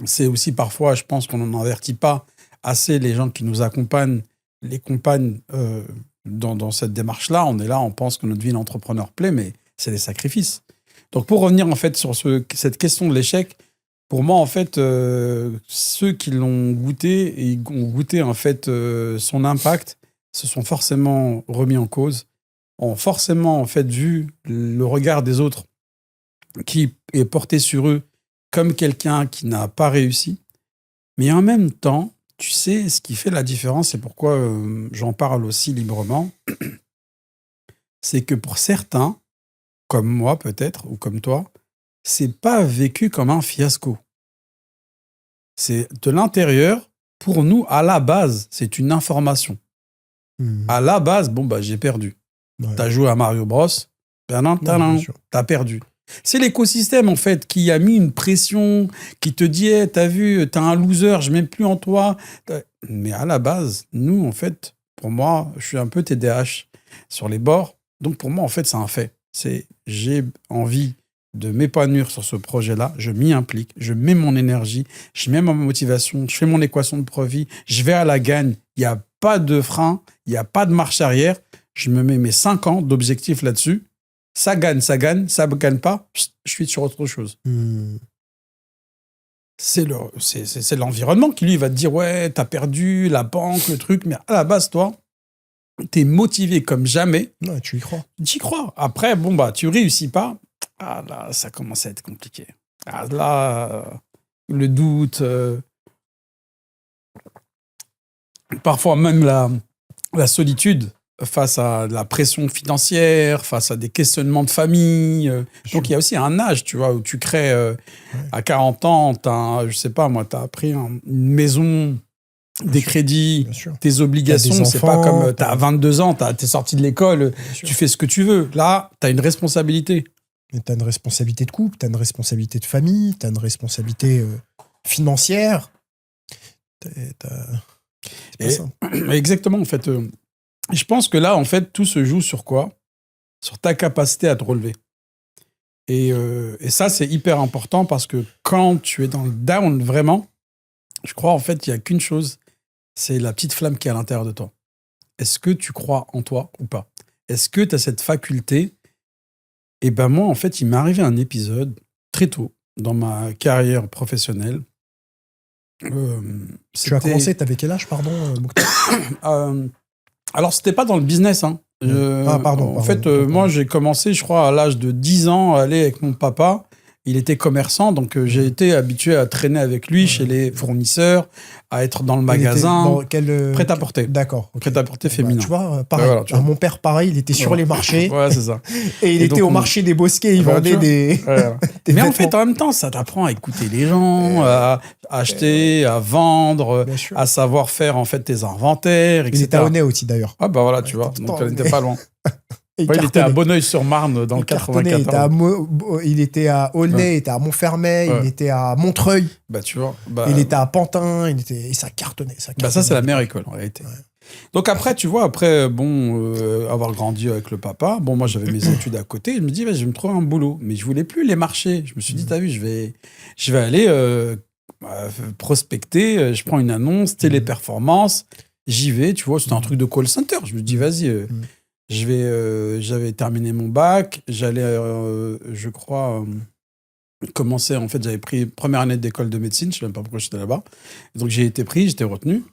Speaker 2: C'est aussi parfois, je pense qu'on n'en avertit pas assez les gens qui nous accompagnent, les compagnes dans cette démarche-là. On est là, on pense que notre vie d'entrepreneur plaît, mais c'est des sacrifices. Donc pour revenir en fait sur cette question de l'échec, pour moi en fait, ceux qui l'ont goûté et ont goûté en fait son impact, se sont forcément remis en cause, ont forcément en fait vu le regard des autres qui est porté sur eux comme quelqu'un qui n'a pas réussi. Mais en même temps, tu sais, ce qui fait la différence, et pourquoi j'en parle aussi librement, c'est que pour certains, comme moi peut-être, ou comme toi, c'est pas vécu comme un fiasco. C'est de l'intérieur, pour nous, à la base, c'est une information. À la base, bon, bah, j'ai perdu. Ouais. T'as joué à Mario Bros, t'as perdu. C'est l'écosystème, en fait, qui a mis une pression, qui te dit hey, t'as vu, t'as un loser, je m'aime plus en toi. Mais à la base, nous, en fait, pour moi, je suis un peu TDAH sur les bords. Donc, pour moi, en fait, c'est un fait. J'ai envie de m'épanouir sur ce projet-là. Je m'y implique, je mets mon énergie, je mets ma motivation, je fais mon équation de profit, je vais à la gagne. Il n'y a pas de frein, il n'y a pas de marche arrière. Je me mets mes 5 ans d'objectifs là-dessus. Ça gagne, ça ne gagne pas, je suis sur autre chose. C'est l'environnement qui, lui, va te dire « Ouais, t'as perdu, la banque, le truc. » Mais à la base, toi, t'es motivé comme jamais.
Speaker 1: Ouais, tu y crois.
Speaker 2: Tu y crois. Après, bon, bah, tu réussis pas. Ah là, ça commence à être compliqué. Ah là, le doute. Parfois même la solitude face à la pression financière, face à des questionnements de famille. Donc, il y a aussi un âge, tu vois, où tu crées à 40 ans, je sais pas, moi, t'as pris une maison, des crédits, tes obligations. C'est pas comme t'as 22 ans, t'es sorti de l'école, tu fais ce que tu veux. Là, t'as une responsabilité.
Speaker 1: T'as une responsabilité de couple, t'as une responsabilité de famille, t'as une responsabilité financière. C'est pas ça.
Speaker 2: Exactement, en fait. Je pense que là, en fait, tout se joue sur quoi? Sur ta capacité à te relever. Et ça, c'est hyper important parce que quand tu es dans le down, vraiment, je crois en fait, il n'y a qu'une chose, c'est la petite flamme qui est à l'intérieur de toi. Est-ce que tu crois en toi ou pas? Est-ce que tu as cette faculté? Et ben moi, en fait, il m'est arrivé un épisode très tôt dans ma carrière professionnelle.
Speaker 1: Tu as commencé, tu avais quel âge, pardon, Mokhtar?
Speaker 2: Alors, c'était pas dans le business. Hein.
Speaker 1: Pardon.
Speaker 2: En fait, moi, j'ai commencé, je crois, à l'âge de 10 ans, à aller avec mon papa. Il était commerçant, donc j'ai été habitué à traîner avec lui chez les fournisseurs, à être dans le magasin. Prêt-à-porter.
Speaker 1: D'accord.
Speaker 2: Okay. Prêt-à-porter féminin.
Speaker 1: Tu vois, pareil. Voilà, tu vois. Mon père, pareil, il était sur les marchés.
Speaker 2: Ouais, c'est ça.
Speaker 1: Et il était au marché des Bosquets, il vendait des...
Speaker 2: des Mais en fait, en même temps, ça t'apprend à écouter les gens, à acheter, à vendre, à savoir faire en fait tes inventaires, etc.
Speaker 1: Il était à Aulnay aussi, d'ailleurs.
Speaker 2: Ah bah voilà, tu vois, donc on n'était pas loin. Il était à Bonneuil-sur-Marne dans le 94.
Speaker 1: Il était à Aulnay, il était à Montfermeil, il était à Montreuil.
Speaker 2: Bah tu vois.
Speaker 1: Il était à Pantin, et ça cartonnait.
Speaker 2: Bah ça, c'est la meilleure école en réalité. Ouais. Donc après, tu vois, avoir grandi avec le papa, moi j'avais mes études à côté, je me dis, je vais me trouver un boulot. Mais je voulais plus les marchés. Je me suis dit, t'as vu, je vais aller prospecter, je prends une annonce, téléperformance, j'y vais, tu vois, c'était un truc de call center. Je me dis, vas-y. J'avais terminé mon bac, j'allais, je crois, commencer. En fait, j'avais pris première année d'école de médecine, je ne sais même pas pourquoi j'étais là-bas. Donc, j'ai été pris, j'étais retenu.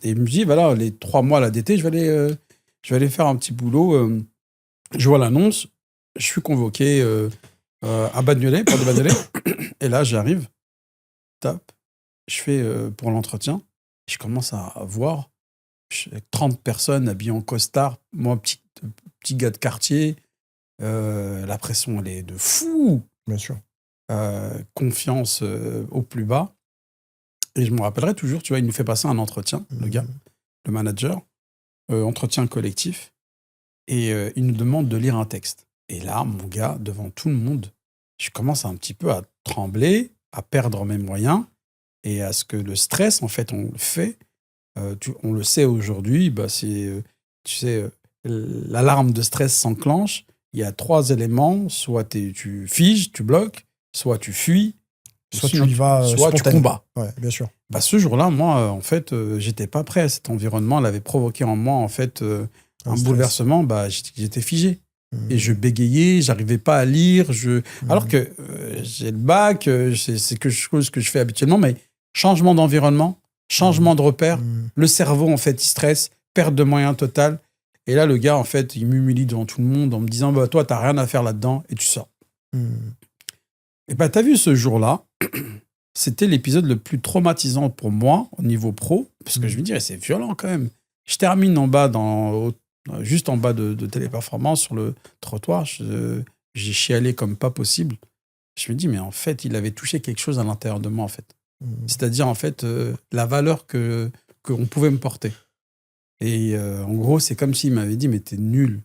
Speaker 2: Et il me dit, voilà, les 3 mois là, d'été, je vais aller faire un petit boulot. Je vois l'annonce, je suis convoqué à Bagnolet, Porte de Bagnolet. Et là, j'arrive, tape, je fais pour l'entretien. Je commence à voir 30 personnes habillées en costard, moi, petit gars de quartier, la pression, elle est de fou.
Speaker 1: Bien sûr.
Speaker 2: Confiance au plus bas. Et je me rappellerai toujours, tu vois, il nous fait passer un entretien, le gars, le manager, entretien collectif, et il nous demande de lire un texte. Et là, mon gars, devant tout le monde, je commence un petit peu à trembler, à perdre mes moyens, et à ce que le stress, en fait, on le fait. On le sait aujourd'hui, c'est, tu sais, l'alarme de stress s'enclenche. Il y a 3 éléments. Soit tu figes, tu bloques, soit tu fuis,
Speaker 1: soit tu y vas,
Speaker 2: soit tu combats.
Speaker 1: Ouais, bien sûr.
Speaker 2: Ce jour-là, moi, en fait, j'étais pas prêt à cet environnement. Elle avait provoqué en moi, en fait, un bouleversement. J'étais figé. Et je bégayais, j'arrivais pas à lire. Alors que j'ai le bac, c'est quelque chose que je fais habituellement, mais changement d'environnement, changement de repère, le cerveau, en fait, il stresse, perte de moyens totale. Et là, le gars, en fait, il m'humilie devant tout le monde en me disant, toi, t'as rien à faire là-dedans, et tu sors. Et t'as vu, ce jour-là, c'était l'épisode le plus traumatisant pour moi, au niveau pro, parce que je me disais, c'est violent quand même. Je termine en bas, juste en bas de Téléperformance, sur le trottoir, j'ai chialé comme pas possible. Je me dis, mais en fait, il avait touché quelque chose à l'intérieur de moi, en fait. C'est-à-dire, en fait, la valeur qu'on pouvait me porter. Et en gros, c'est comme s'il m'avait dit, mais t'es nul.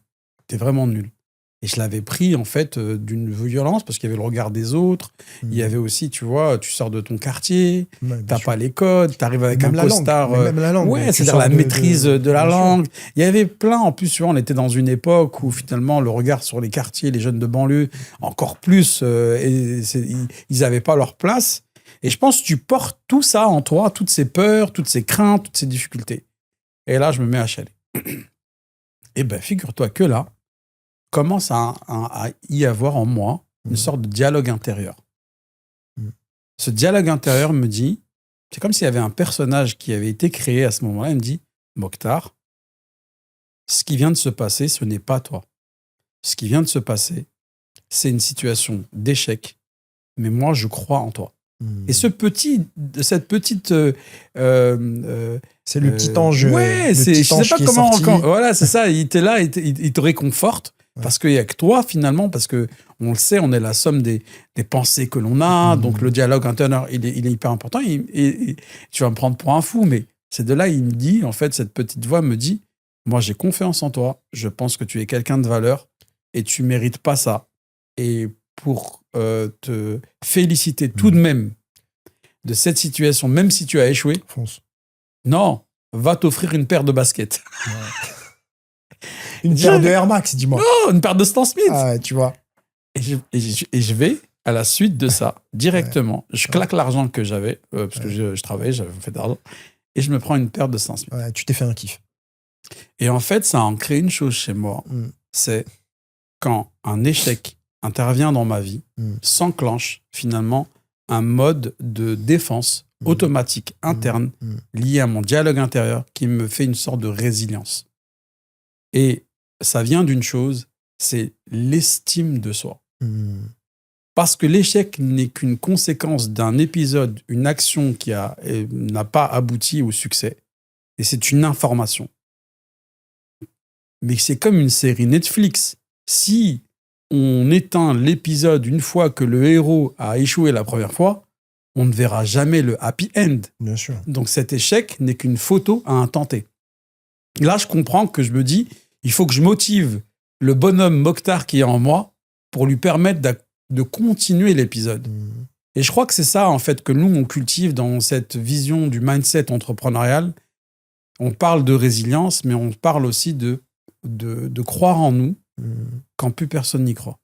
Speaker 2: T'es vraiment nul. Et je l'avais pris, en fait, d'une violence, parce qu'il y avait le regard des autres. Il y avait aussi, tu vois, tu sors de ton quartier, t'as pas les codes, t'arrives avec un costard.
Speaker 1: Même la langue.
Speaker 2: Ouais, c'est-à-dire la maîtrise de la langue. Il y avait plein, en plus, tu vois, on était dans une époque où, finalement, le regard sur les quartiers, les jeunes de banlieue, encore plus, ils avaient pas leur place. Et je pense que tu portes tout ça en toi, toutes ces peurs, toutes ces craintes, toutes ces difficultés. Et là, je me mets à chialer. Et figure-toi que là, commence à y avoir en moi une sorte de dialogue intérieur. Ce dialogue intérieur me dit, c'est comme s'il y avait un personnage qui avait été créé à ce moment-là, il me dit, Mokhtar, ce qui vient de se passer, ce n'est pas toi. Ce qui vient de se passer, c'est une situation d'échec, mais moi, je crois en toi. Et cette petite... c'est le
Speaker 1: petit ange.
Speaker 2: Ouais, je sais pas comment encore. Voilà, c'est ça. Il était là, il te réconforte. Parce qu'il n'y a que toi, finalement, parce qu'on le sait, on est la somme des pensées que l'on a. Donc, le dialogue intérieur, il est hyper important. Et tu vas me prendre pour un fou, mais c'est de là, il me dit, en fait, cette petite voix me dit, moi, j'ai confiance en toi. Je pense que tu es quelqu'un de valeur et tu mérites pas ça. Et pour te féliciter tout de même de cette situation, même si tu as échoué,
Speaker 1: fonce.
Speaker 2: Non, va t'offrir une paire de baskets.
Speaker 1: Ouais. Une paire de Air Max, dis-moi.
Speaker 2: Non, une paire de Stan Smith.
Speaker 1: Ah, tu vois.
Speaker 2: Et je vais, à la suite de ça, directement, je claque l'argent que j'avais, parce que je travaillais, j'avais fait d'argent, et je me prends une paire de 5 Smith.
Speaker 1: Ouais, tu t'es fait un kiff.
Speaker 2: Et en fait, ça a ancré une chose chez moi, c'est quand un échec intervient dans ma vie, s'enclenche finalement un mode de défense automatique, interne, lié à mon dialogue intérieur, qui me fait une sorte de résilience. Et ça vient d'une chose, c'est l'estime de soi. Parce que l'échec n'est qu'une conséquence d'un épisode, une action qui n'a pas abouti au succès. Et c'est une information. Mais c'est comme une série Netflix. Si on éteint l'épisode une fois que le héros a échoué la première fois, on ne verra jamais le happy end.
Speaker 1: Bien sûr.
Speaker 2: Donc cet échec n'est qu'une photo à un tenté. Là, je comprends que je me dis, il faut que je motive le bonhomme Mokhtar qui est en moi pour lui permettre de continuer l'épisode. Et je crois que c'est ça, en fait, que nous, on cultive dans cette vision du mindset entrepreneurial. On parle de résilience, mais on parle aussi de croire en nous quand plus personne n'y croit.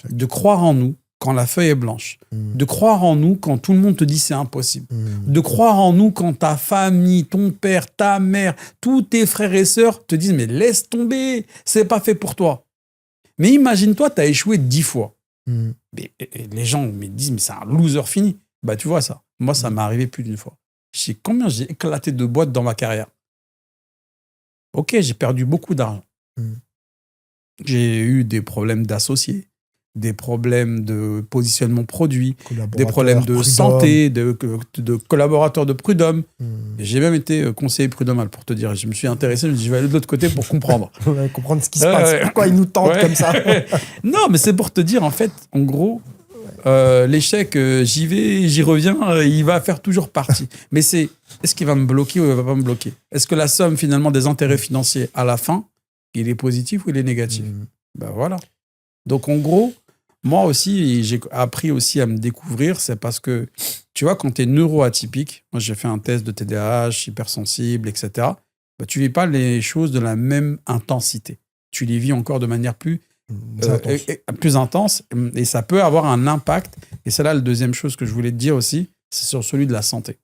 Speaker 2: De croire en nous quand la feuille est blanche. De croire en nous quand tout le monde te dit c'est impossible. De croire en nous quand ta famille, ton père, ta mère, tous tes frères et sœurs te disent mais laisse tomber, c'est pas fait pour toi. Mais imagine-toi, tu as échoué 10 fois. Et les gens me disent mais c'est un loser fini. Bah tu vois ça. Moi, ça m'est arrivé plus d'une fois. Je sais combien j'ai éclaté de boîtes dans ma carrière. Ok, j'ai perdu beaucoup d'argent. J'ai eu des problèmes d'associés, des problèmes de positionnement produit, des problèmes de Prud'homme. Santé, de collaborateurs de Prud'homme. J'ai même été conseiller prud'homal, pour te dire. Je me suis intéressé, je me suis dit, je vais aller de l'autre côté pour comprendre.
Speaker 1: Comprendre ce qui se passe. Pourquoi ils nous tentent comme ça.
Speaker 2: Non, mais c'est pour te dire, en fait, en gros, l'échec, j'y vais, j'y reviens, il va faire toujours partie. Mais est-ce qu'il va me bloquer ou il ne va pas me bloquer? Est-ce que la somme, finalement, des intérêts financiers à la fin, il est positif ou il est négatif? Ben voilà. Donc, en gros, moi aussi, j'ai appris aussi à me découvrir. C'est parce que, tu vois, quand tu es neuroatypique, moi, j'ai fait un test de TDAH, hypersensible, etc. Ben, tu ne vis pas les choses de la même intensité. Tu les vis encore de manière plus intense. Et ça peut avoir un impact. Et c'est là la deuxième chose que je voulais te dire aussi, c'est sur celui de la santé.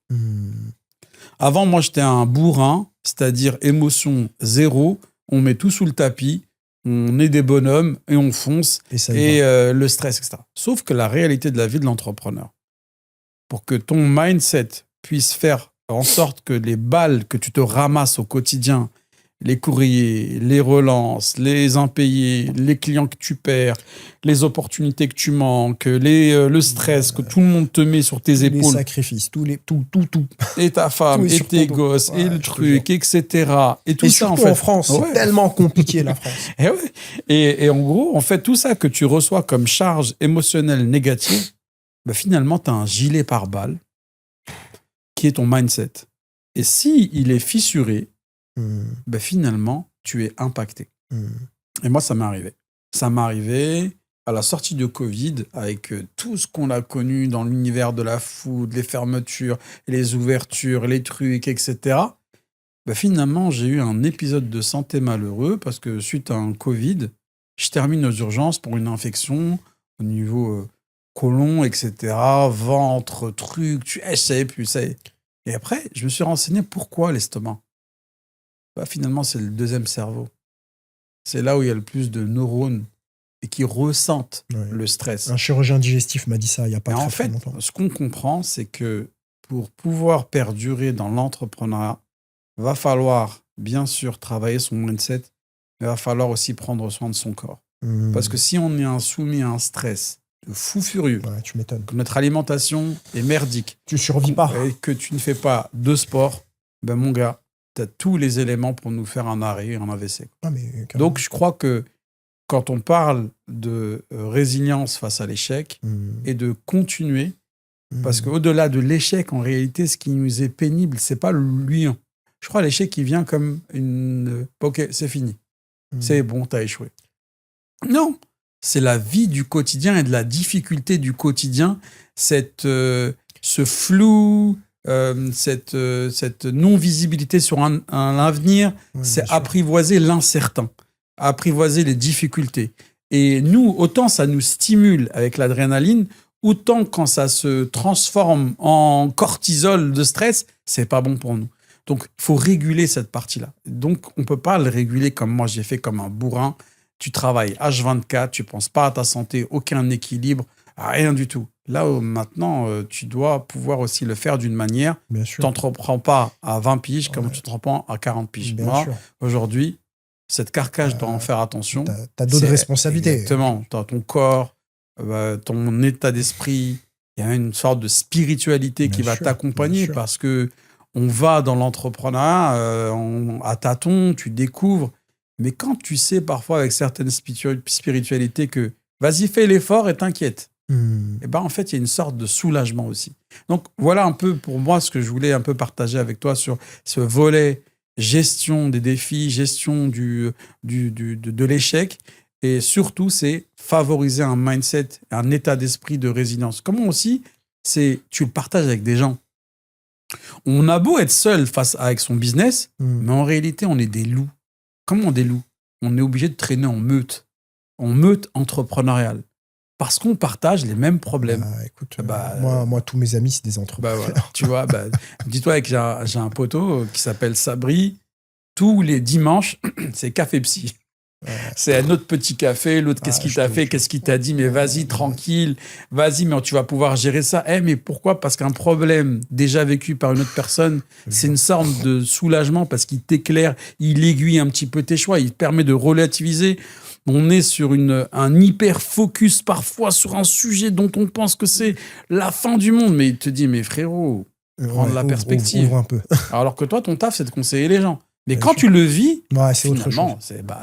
Speaker 2: Avant, moi, j'étais un bourrin, c'est-à-dire émotion zéro. On met tout sous le tapis, on est des bonhommes et on fonce, et le stress, etc. Sauf que la réalité de la vie de l'entrepreneur, pour que ton mindset puisse faire en sorte que les balles que tu te ramasses au quotidien, les courriers, les relances, les impayés, les clients que tu perds, les opportunités que tu manques, le stress que tout le monde te met sur tes épaules.
Speaker 1: Les sacrifices, tout.
Speaker 2: Et ta femme, et tes gosses, et le truc, etc. Et tout
Speaker 1: et
Speaker 2: ça,
Speaker 1: surtout
Speaker 2: en fait.
Speaker 1: En France, c'est tellement compliqué, la France.
Speaker 2: Et en gros, en fait, tout ça que tu reçois comme charge émotionnelle négative, bah, finalement, tu as un gilet pare-balles qui est ton mindset. Et si il est fissuré, ben finalement, tu es impacté. Et moi, ça m'est arrivé. Ça m'est arrivé à la sortie de Covid, avec tout ce qu'on a connu dans l'univers de la food, les fermetures, les ouvertures, les trucs, etc. Ben finalement, j'ai eu un épisode de santé malheureux parce que suite à un Covid, je termine aux urgences pour une infection au niveau côlon, etc., ventre, truc, je savais plus, ça y est. Et après, je me suis renseigné pourquoi l'estomac. Bah, finalement, c'est le deuxième cerveau. C'est là où il y a le plus de neurones et qui ressentent le stress.
Speaker 1: Un chirurgien digestif m'a dit ça il n'y a pas très longtemps.
Speaker 2: Ce qu'on comprend, c'est que pour pouvoir perdurer dans l'entrepreneuriat, il va falloir, bien sûr, travailler son mindset, mais il va falloir aussi prendre soin de son corps. Parce que si on est soumis à un stress de fou furieux,
Speaker 1: tu m'étonnes.
Speaker 2: Que notre alimentation est merdique,
Speaker 1: tu survis pas,
Speaker 2: et que tu ne fais pas de sport, ben mon gars, tu as tous les éléments pour nous faire un arrêt, un AVC. Donc, je crois que quand on parle de résilience face à l'échec et de continuer, parce qu'au-delà de l'échec, en réalité, ce qui nous est pénible, c'est pas lui. Je crois que l'échec, il vient comme une... Ok, c'est fini. C'est bon, tu as échoué. Non, c'est la vie du quotidien et de la difficulté du quotidien, ce flou... cette non-visibilité sur un avenir, c'est apprivoiser l'incertain, apprivoiser les difficultés. Et nous, autant ça nous stimule avec l'adrénaline, autant quand ça se transforme en cortisol de stress, c'est pas bon pour nous. Donc, il faut réguler cette partie-là. Donc, on peut pas le réguler comme moi, j'ai fait comme un bourrin. Tu travailles H24, tu penses pas à ta santé, aucun équilibre, rien du tout. Là, maintenant, tu dois pouvoir aussi le faire d'une manière.
Speaker 1: Bien sûr.
Speaker 2: Tu t'entreprends pas à 20 piges comme tu t'entreprends à 40 piges. Moi, aujourd'hui, cette carcasse doit en faire attention.
Speaker 1: T'as d'autres responsabilités.
Speaker 2: Exactement. T'as ton corps, ton état d'esprit. Il y a une sorte de spiritualité qui va t'accompagner parce que on va dans l'entrepreneuriat à tâtons, tu découvres. Mais quand tu sais parfois avec certaines spiritualités que vas-y, fais l'effort et t'inquiète. Et ben en fait, il y a une sorte de soulagement aussi. Donc voilà un peu pour moi ce que je voulais un peu partager avec toi sur ce volet gestion des défis, gestion de l'échec. Et surtout, c'est favoriser un mindset, un état d'esprit de résilience. Comment aussi, c'est tu le partages avec des gens. On a beau être seul avec son business, mais en réalité, on est des loups. Comment des loups? On est obligé de traîner en meute entrepreneuriale. Parce qu'on partage les mêmes problèmes.
Speaker 1: Écoute, moi, tous mes amis, c'est des entrepreneurs.
Speaker 2: Voilà, tu vois, dis-toi que j'ai un poteau qui s'appelle Sabri. Tous les dimanches, c'est café psy. C'est un autre petit café, l'autre qu'est-ce qu'il t'a fait, qu'est-ce qu'il t'a dit, mais vas-y, tranquille, vas-y, mais tu vas pouvoir gérer ça. Mais pourquoi? Parce qu'un problème déjà vécu par une autre personne, c'est une sorte de soulagement parce qu'il t'éclaire, il aiguille un petit peu tes choix, il te permet de relativiser. On est sur un hyper focus parfois sur un sujet dont on pense que c'est la fin du monde, mais il te dit, mais frérot, prends de la perspective.
Speaker 1: Ouvre un peu.
Speaker 2: Alors que toi, ton taf, c'est de conseiller les gens. Mais quand tu le vis,
Speaker 1: c'est autre chose.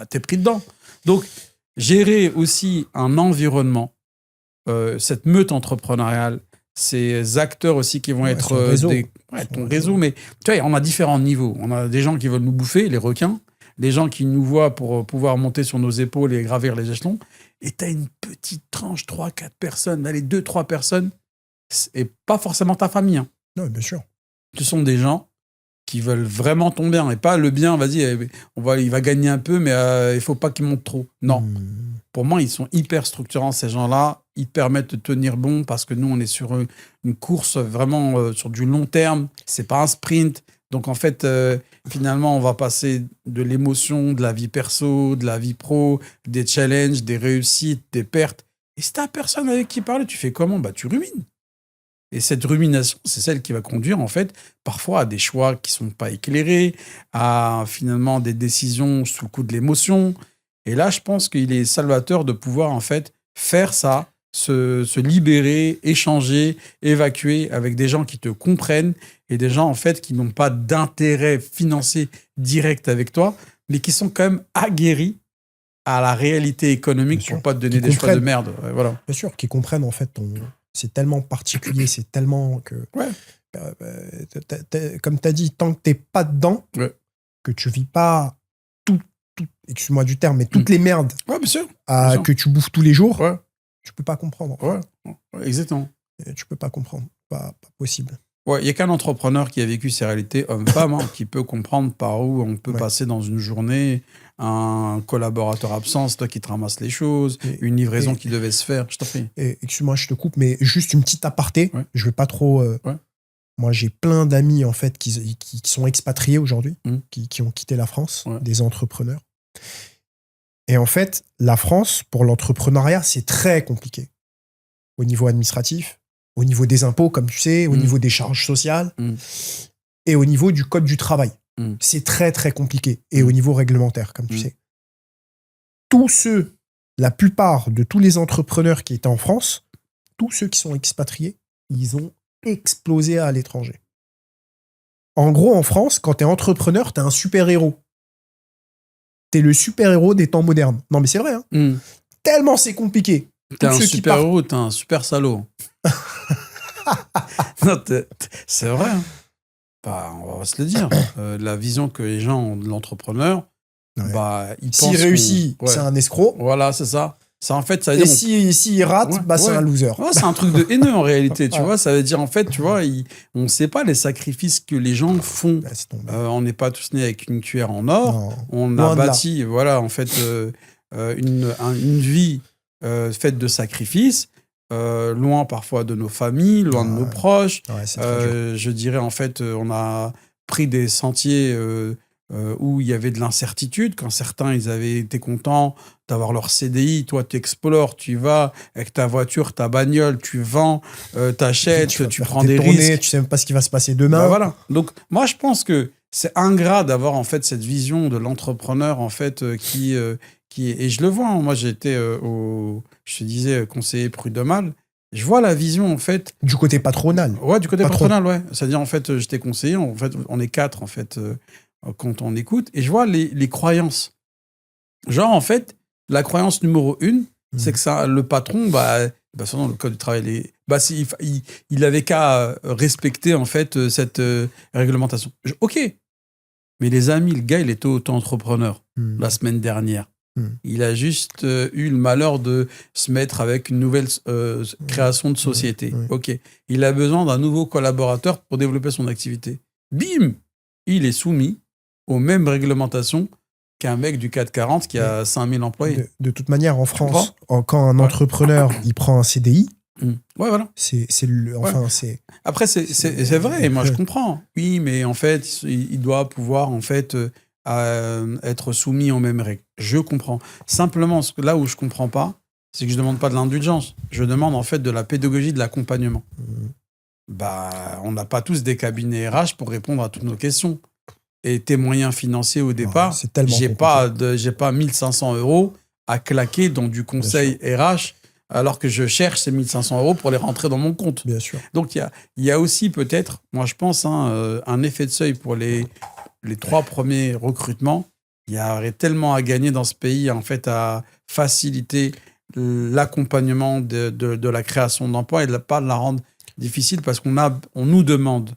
Speaker 2: T'es pris dedans. Donc, gérer aussi un environnement, cette meute entrepreneuriale, ces acteurs aussi qui vont être ton réseau. Mais tu vois, on a différents niveaux. On a des gens qui veulent nous bouffer, les requins, des gens qui nous voient pour pouvoir monter sur nos épaules et gravir les échelons. Et tu as une petite tranche, 3-4 personnes, allez, 2-3 personnes, et pas forcément ta famille. Hein.
Speaker 1: Non, bien sûr.
Speaker 2: Ce sont des gens qui veulent vraiment ton bien et pas le bien, vas-y, il va gagner un peu, mais il faut pas qu'il monte trop. Non. Pour moi, ils sont hyper structurants, ces gens-là. Ils permettent de tenir bon parce que nous, on est sur une course vraiment sur du long terme. C'est pas un sprint. Donc, en fait, finalement, on va passer de l'émotion, de la vie perso, de la vie pro, des challenges, des réussites, des pertes. Et si t'as personne avec qui parler, tu fais comment? Tu rumines. Et cette rumination, c'est celle qui va conduire, en fait, parfois à des choix qui ne sont pas éclairés, à finalement des décisions sous le coup de l'émotion. Et là, je pense qu'il est salvateur de pouvoir, en fait, faire ça, se libérer, échanger, évacuer avec des gens qui te comprennent et des gens, en fait, qui n'ont pas d'intérêt financier direct avec toi, mais qui sont quand même aguerris à la réalité économique pour ne pas te donner des choix de merde. Voilà.
Speaker 1: Bien sûr, qui comprennent, en fait, c'est tellement particulier, c'est tellement que...
Speaker 2: Ouais.
Speaker 1: Comme tu as dit, tant que tu n'es pas dedans, que tu vis pas tout, excuse-moi du terme, mais toutes les merdes
Speaker 2: bien sûr.
Speaker 1: Que tu bouffes tous les jours, tu peux pas comprendre.
Speaker 2: Exactement.
Speaker 1: Tu peux pas comprendre. Pas possible.
Speaker 2: Il n'y a qu'un entrepreneur qui a vécu ces réalités, homme-femme, qui peut comprendre par où on peut passer dans une journée, un collaborateur absent, c'est toi qui te ramasses les choses, une livraison qui devait se faire. Je t'en prie.
Speaker 1: Excuse-moi, je te coupe, mais juste une petite aparté. Je vais pas trop... Moi, j'ai plein d'amis, en fait, qui sont expatriés aujourd'hui, qui ont quitté la France, des entrepreneurs. Et en fait, la France, pour l'entrepreneuriat, c'est très compliqué. Au niveau administratif, au niveau des impôts, comme tu sais, au niveau des charges sociales et au niveau du code du travail. C'est très, très compliqué. Et au niveau réglementaire, comme tu sais. La plupart de tous les entrepreneurs qui étaient en France, tous ceux qui sont expatriés, ils ont explosé à l'étranger. En gros, en France, quand tu es entrepreneur, tu es un super-héros. Tu es le super-héros des temps modernes. Non, mais c'est vrai. Hein. Tellement c'est compliqué.
Speaker 2: T'es un super-héros, t'es un super salaud. Non, c'est vrai. Hein. On va se le dire. La vision que les gens ont de l'entrepreneur, ils pensent
Speaker 1: s'il réussit, c'est un escroc.
Speaker 2: Voilà, c'est ça. Ça, en fait, ça veut
Speaker 1: dire
Speaker 2: s'il
Speaker 1: rate, c'est un loser.
Speaker 2: C'est un truc de haineux en réalité, tu vois. Ça veut dire, en fait, tu vois, on ne sait pas les sacrifices que les gens font. On n'est pas tous nés avec une cuillère en or. Non. On a bâti, voilà, en fait, une vie faite de sacrifices, loin parfois de nos familles, loin de nos proches.
Speaker 1: Ouais, c'est très dur.
Speaker 2: Je dirais, en fait, on a pris des sentiers où il y avait de l'incertitude. Quand certains, ils avaient été contents d'avoir leur CDI, toi, tu explores, tu vas avec ta voiture, ta bagnole, tu vends, t'achètes, tu prends des risques.
Speaker 1: Tu sais même pas ce qui va se passer demain.
Speaker 2: Bah voilà. Donc, moi, je pense que c'est ingrat d'avoir, en fait, cette vision de l'entrepreneur, en fait, qui et je le vois, hein. Moi, j'ai été je te disais, conseiller prud'homal. Je vois la vision, en fait.
Speaker 1: Du côté patronal.
Speaker 2: Ouais, du côté
Speaker 1: Patron.
Speaker 2: patronal, ouais. C'est-à-dire, en fait, j'étais conseiller. En fait, on est 4, en fait, quand on écoute. Et je vois les croyances. Genre, en fait, la croyance numéro 1, c'est que ça, le patron, selon le code du travail, il avait qu'à respecter, en fait, cette réglementation. Ok. Mais les amis, le gars, il était auto-entrepreneur la semaine dernière. Il a juste eu le malheur de se mettre avec une nouvelle création de société. Ok. Il a besoin d'un nouveau collaborateur pour développer son activité. Bim! Il est soumis aux mêmes réglementations qu'un mec du 440 qui a 5000 employés.
Speaker 1: De toute manière, en France, quand un entrepreneur il prend un CDI,
Speaker 2: ouais, voilà.
Speaker 1: c'est
Speaker 2: Après, c'est vrai, et moi je comprends. Oui, mais en fait, il doit pouvoir en fait être soumis aux mêmes règles. Je comprends. Simplement, là où je comprends pas, c'est que je demande pas de l'indulgence. Je demande en fait de la pédagogie, de l'accompagnement. On n'a pas tous des cabinets RH pour répondre à toutes nos questions. Et tes moyens financiers au départ, j'ai pas 1500 € à claquer dans du conseil RH alors que je cherche ces 1500 € pour les rentrer dans mon compte.
Speaker 1: Bien sûr.
Speaker 2: Donc, il y a aussi peut-être, moi je pense, un effet de seuil pour les 3 premiers recrutements. Il y aurait tellement à gagner dans ce pays, en fait, à faciliter l'accompagnement de la création d'emplois et pas de la rendre difficile parce qu'on nous demande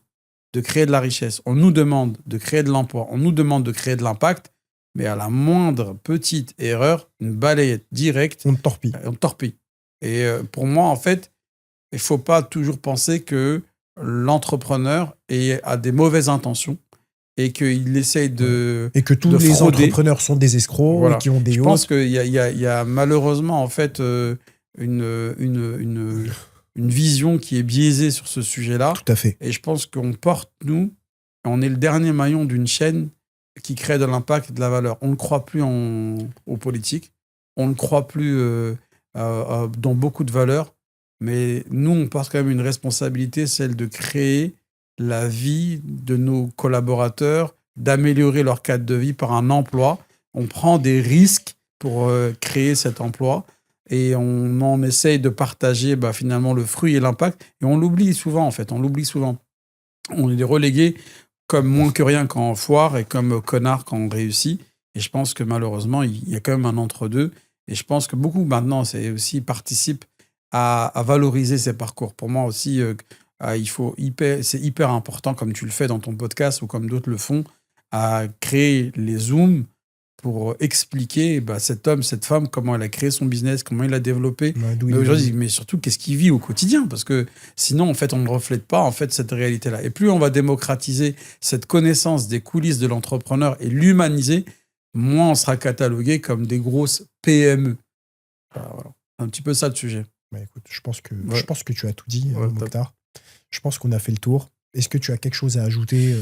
Speaker 2: de créer de la richesse, on nous demande de créer de l'emploi, on nous demande de créer de l'impact, mais à la moindre petite erreur, une balayette directe,
Speaker 1: on torpille.
Speaker 2: Et pour moi, en fait, il ne faut pas toujours penser que l'entrepreneur a des mauvaises intentions et qu'il essaye de
Speaker 1: et que tous les
Speaker 2: frauder.
Speaker 1: Entrepreneurs sont des escrocs, voilà. Qui ont des
Speaker 2: Je pense qu'il y a malheureusement, en fait, une vision qui est biaisée sur ce sujet-là.
Speaker 1: Tout à fait.
Speaker 2: Et je pense qu'on on est le dernier maillon d'une chaîne qui crée de l'impact et de la valeur. On ne croit plus aux politiques, on ne croit plus dans beaucoup de valeurs, mais nous, on porte quand même une responsabilité, celle de créer la vie de nos collaborateurs, d'améliorer leur cadre de vie par un emploi. On prend des risques pour créer cet emploi. Et on en essaye de partager finalement le fruit et l'impact. Et on l'oublie souvent, en fait. On est relégué comme moins que rien quand on foire et comme connard quand on réussit. Et je pense que malheureusement, il y a quand même un entre-deux. Et je pense que beaucoup maintenant, participent à valoriser ces parcours. Pour moi aussi, c'est hyper important, comme tu le fais dans ton podcast ou comme d'autres le font, à créer les Zooms pour expliquer cet homme, cette femme, comment elle a créé son business, comment il a développé. Mais surtout, qu'est-ce qu'il vit au quotidien? Parce que sinon, en fait, on ne reflète pas en fait, cette réalité-là. Et plus on va démocratiser cette connaissance des coulisses de l'entrepreneur et l'humaniser, moins on sera catalogué comme des grosses PME. Voilà. Un petit peu ça le sujet.
Speaker 1: Écoute, je pense que tu as tout dit, Mokhtar. Je pense qu'on a fait le tour. Est-ce que tu as quelque chose à ajouter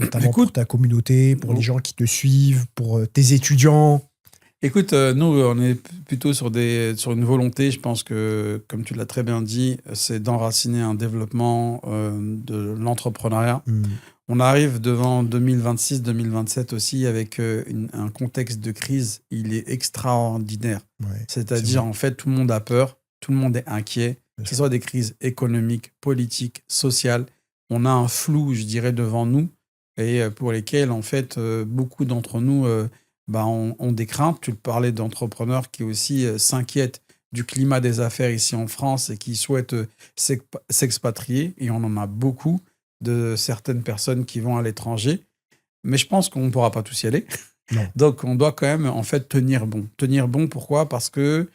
Speaker 1: notamment pour ta communauté, pour les gens qui te suivent, pour tes étudiants?
Speaker 2: Écoute, nous, on est plutôt sur une volonté, je pense que, comme tu l'as très bien dit, c'est d'enraciner un développement de l'entrepreneuriat. On arrive devant 2026-2027 aussi avec un contexte de crise, il est extraordinaire. C'est-à-dire, en fait, tout le monde a peur, tout le monde est inquiet, que ce soit des crises économiques, politiques, sociales. On a un flou, je dirais, devant nous. Et pour lesquels, en fait, beaucoup d'entre nous ont des craintes. Tu parlais d'entrepreneurs qui aussi s'inquiètent du climat des affaires ici en France et qui souhaitent s'expatrier. Et on en a beaucoup de certaines personnes qui vont à l'étranger. Mais je pense qu'on ne pourra pas tous y aller.
Speaker 1: Non.
Speaker 2: Donc, on doit quand même, en fait, tenir bon. Tenir bon, pourquoi? Parce que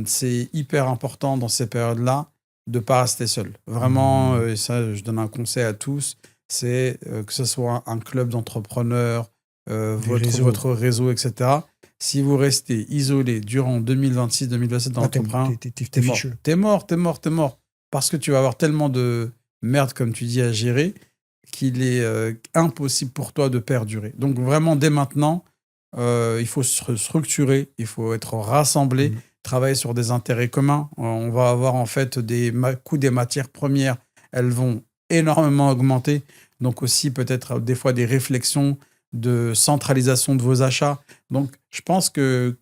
Speaker 2: c'est hyper important dans ces périodes-là de ne pas rester seul. Vraiment, et ça, je donne un conseil à tous, c'est que ce soit un club d'entrepreneurs, votre réseau, etc. Si vous restez isolé durant 2026-2027 dans l'entrepreneuriat,
Speaker 1: t'es
Speaker 2: mort.
Speaker 1: fichu.
Speaker 2: T'es mort. Parce que tu vas avoir tellement de merde, comme tu dis, à gérer, qu'il est impossible pour toi de perdurer. Donc vraiment, dès maintenant, il faut se structurer, il faut être rassemblé, travailler sur des intérêts communs. On va avoir en fait des coûts des matières premières, elles vont énormément augmenter. Donc aussi peut-être des fois des réflexions de centralisation de vos achats. Donc je pense que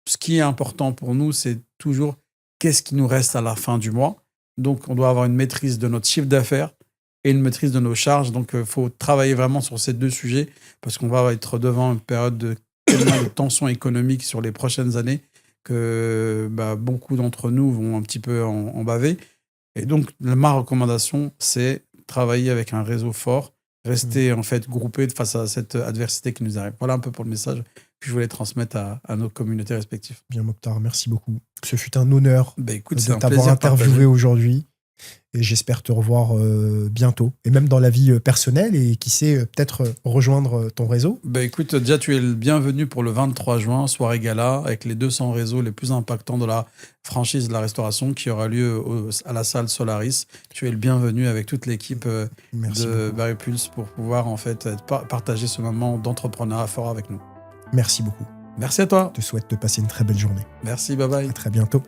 Speaker 2: ce qui est important pour nous, c'est toujours qu'est-ce qui nous reste à la fin du mois. Donc on doit avoir une maîtrise de notre chiffre d'affaires et une maîtrise de nos charges. Donc il faut travailler vraiment sur ces deux sujets parce qu'on va être devant une période de tellement de tensions économiques sur les prochaines années que beaucoup d'entre nous vont un petit peu en baver. Et donc, ma recommandation, c'est travailler avec un réseau fort, rester en fait groupé face à cette adversité qui nous arrive. Voilà un peu pour le message que je voulais transmettre à nos communautés respectives.
Speaker 1: Bien, Mokhtar, merci beaucoup. Ce fut un honneur
Speaker 2: Écoute,
Speaker 1: de t'avoir interviewé aujourd'hui. Et j'espère te revoir bientôt. Et même dans la vie personnelle. Et qui sait, peut-être rejoindre ton réseau.
Speaker 2: Écoute, déjà, tu es le bienvenu pour le 23 juin, soirée gala, avec les 200 réseaux les plus impactants de la franchise de la restauration qui aura lieu à la salle Solaris. Tu es le bienvenu avec toute l'équipe de Barry Pulse pour pouvoir en fait partager ce moment d'entrepreneuriat fort avec nous.
Speaker 1: Merci beaucoup.
Speaker 2: Merci à toi.
Speaker 1: Je te souhaite de passer une très belle journée.
Speaker 2: Merci, bye bye.
Speaker 1: À très bientôt.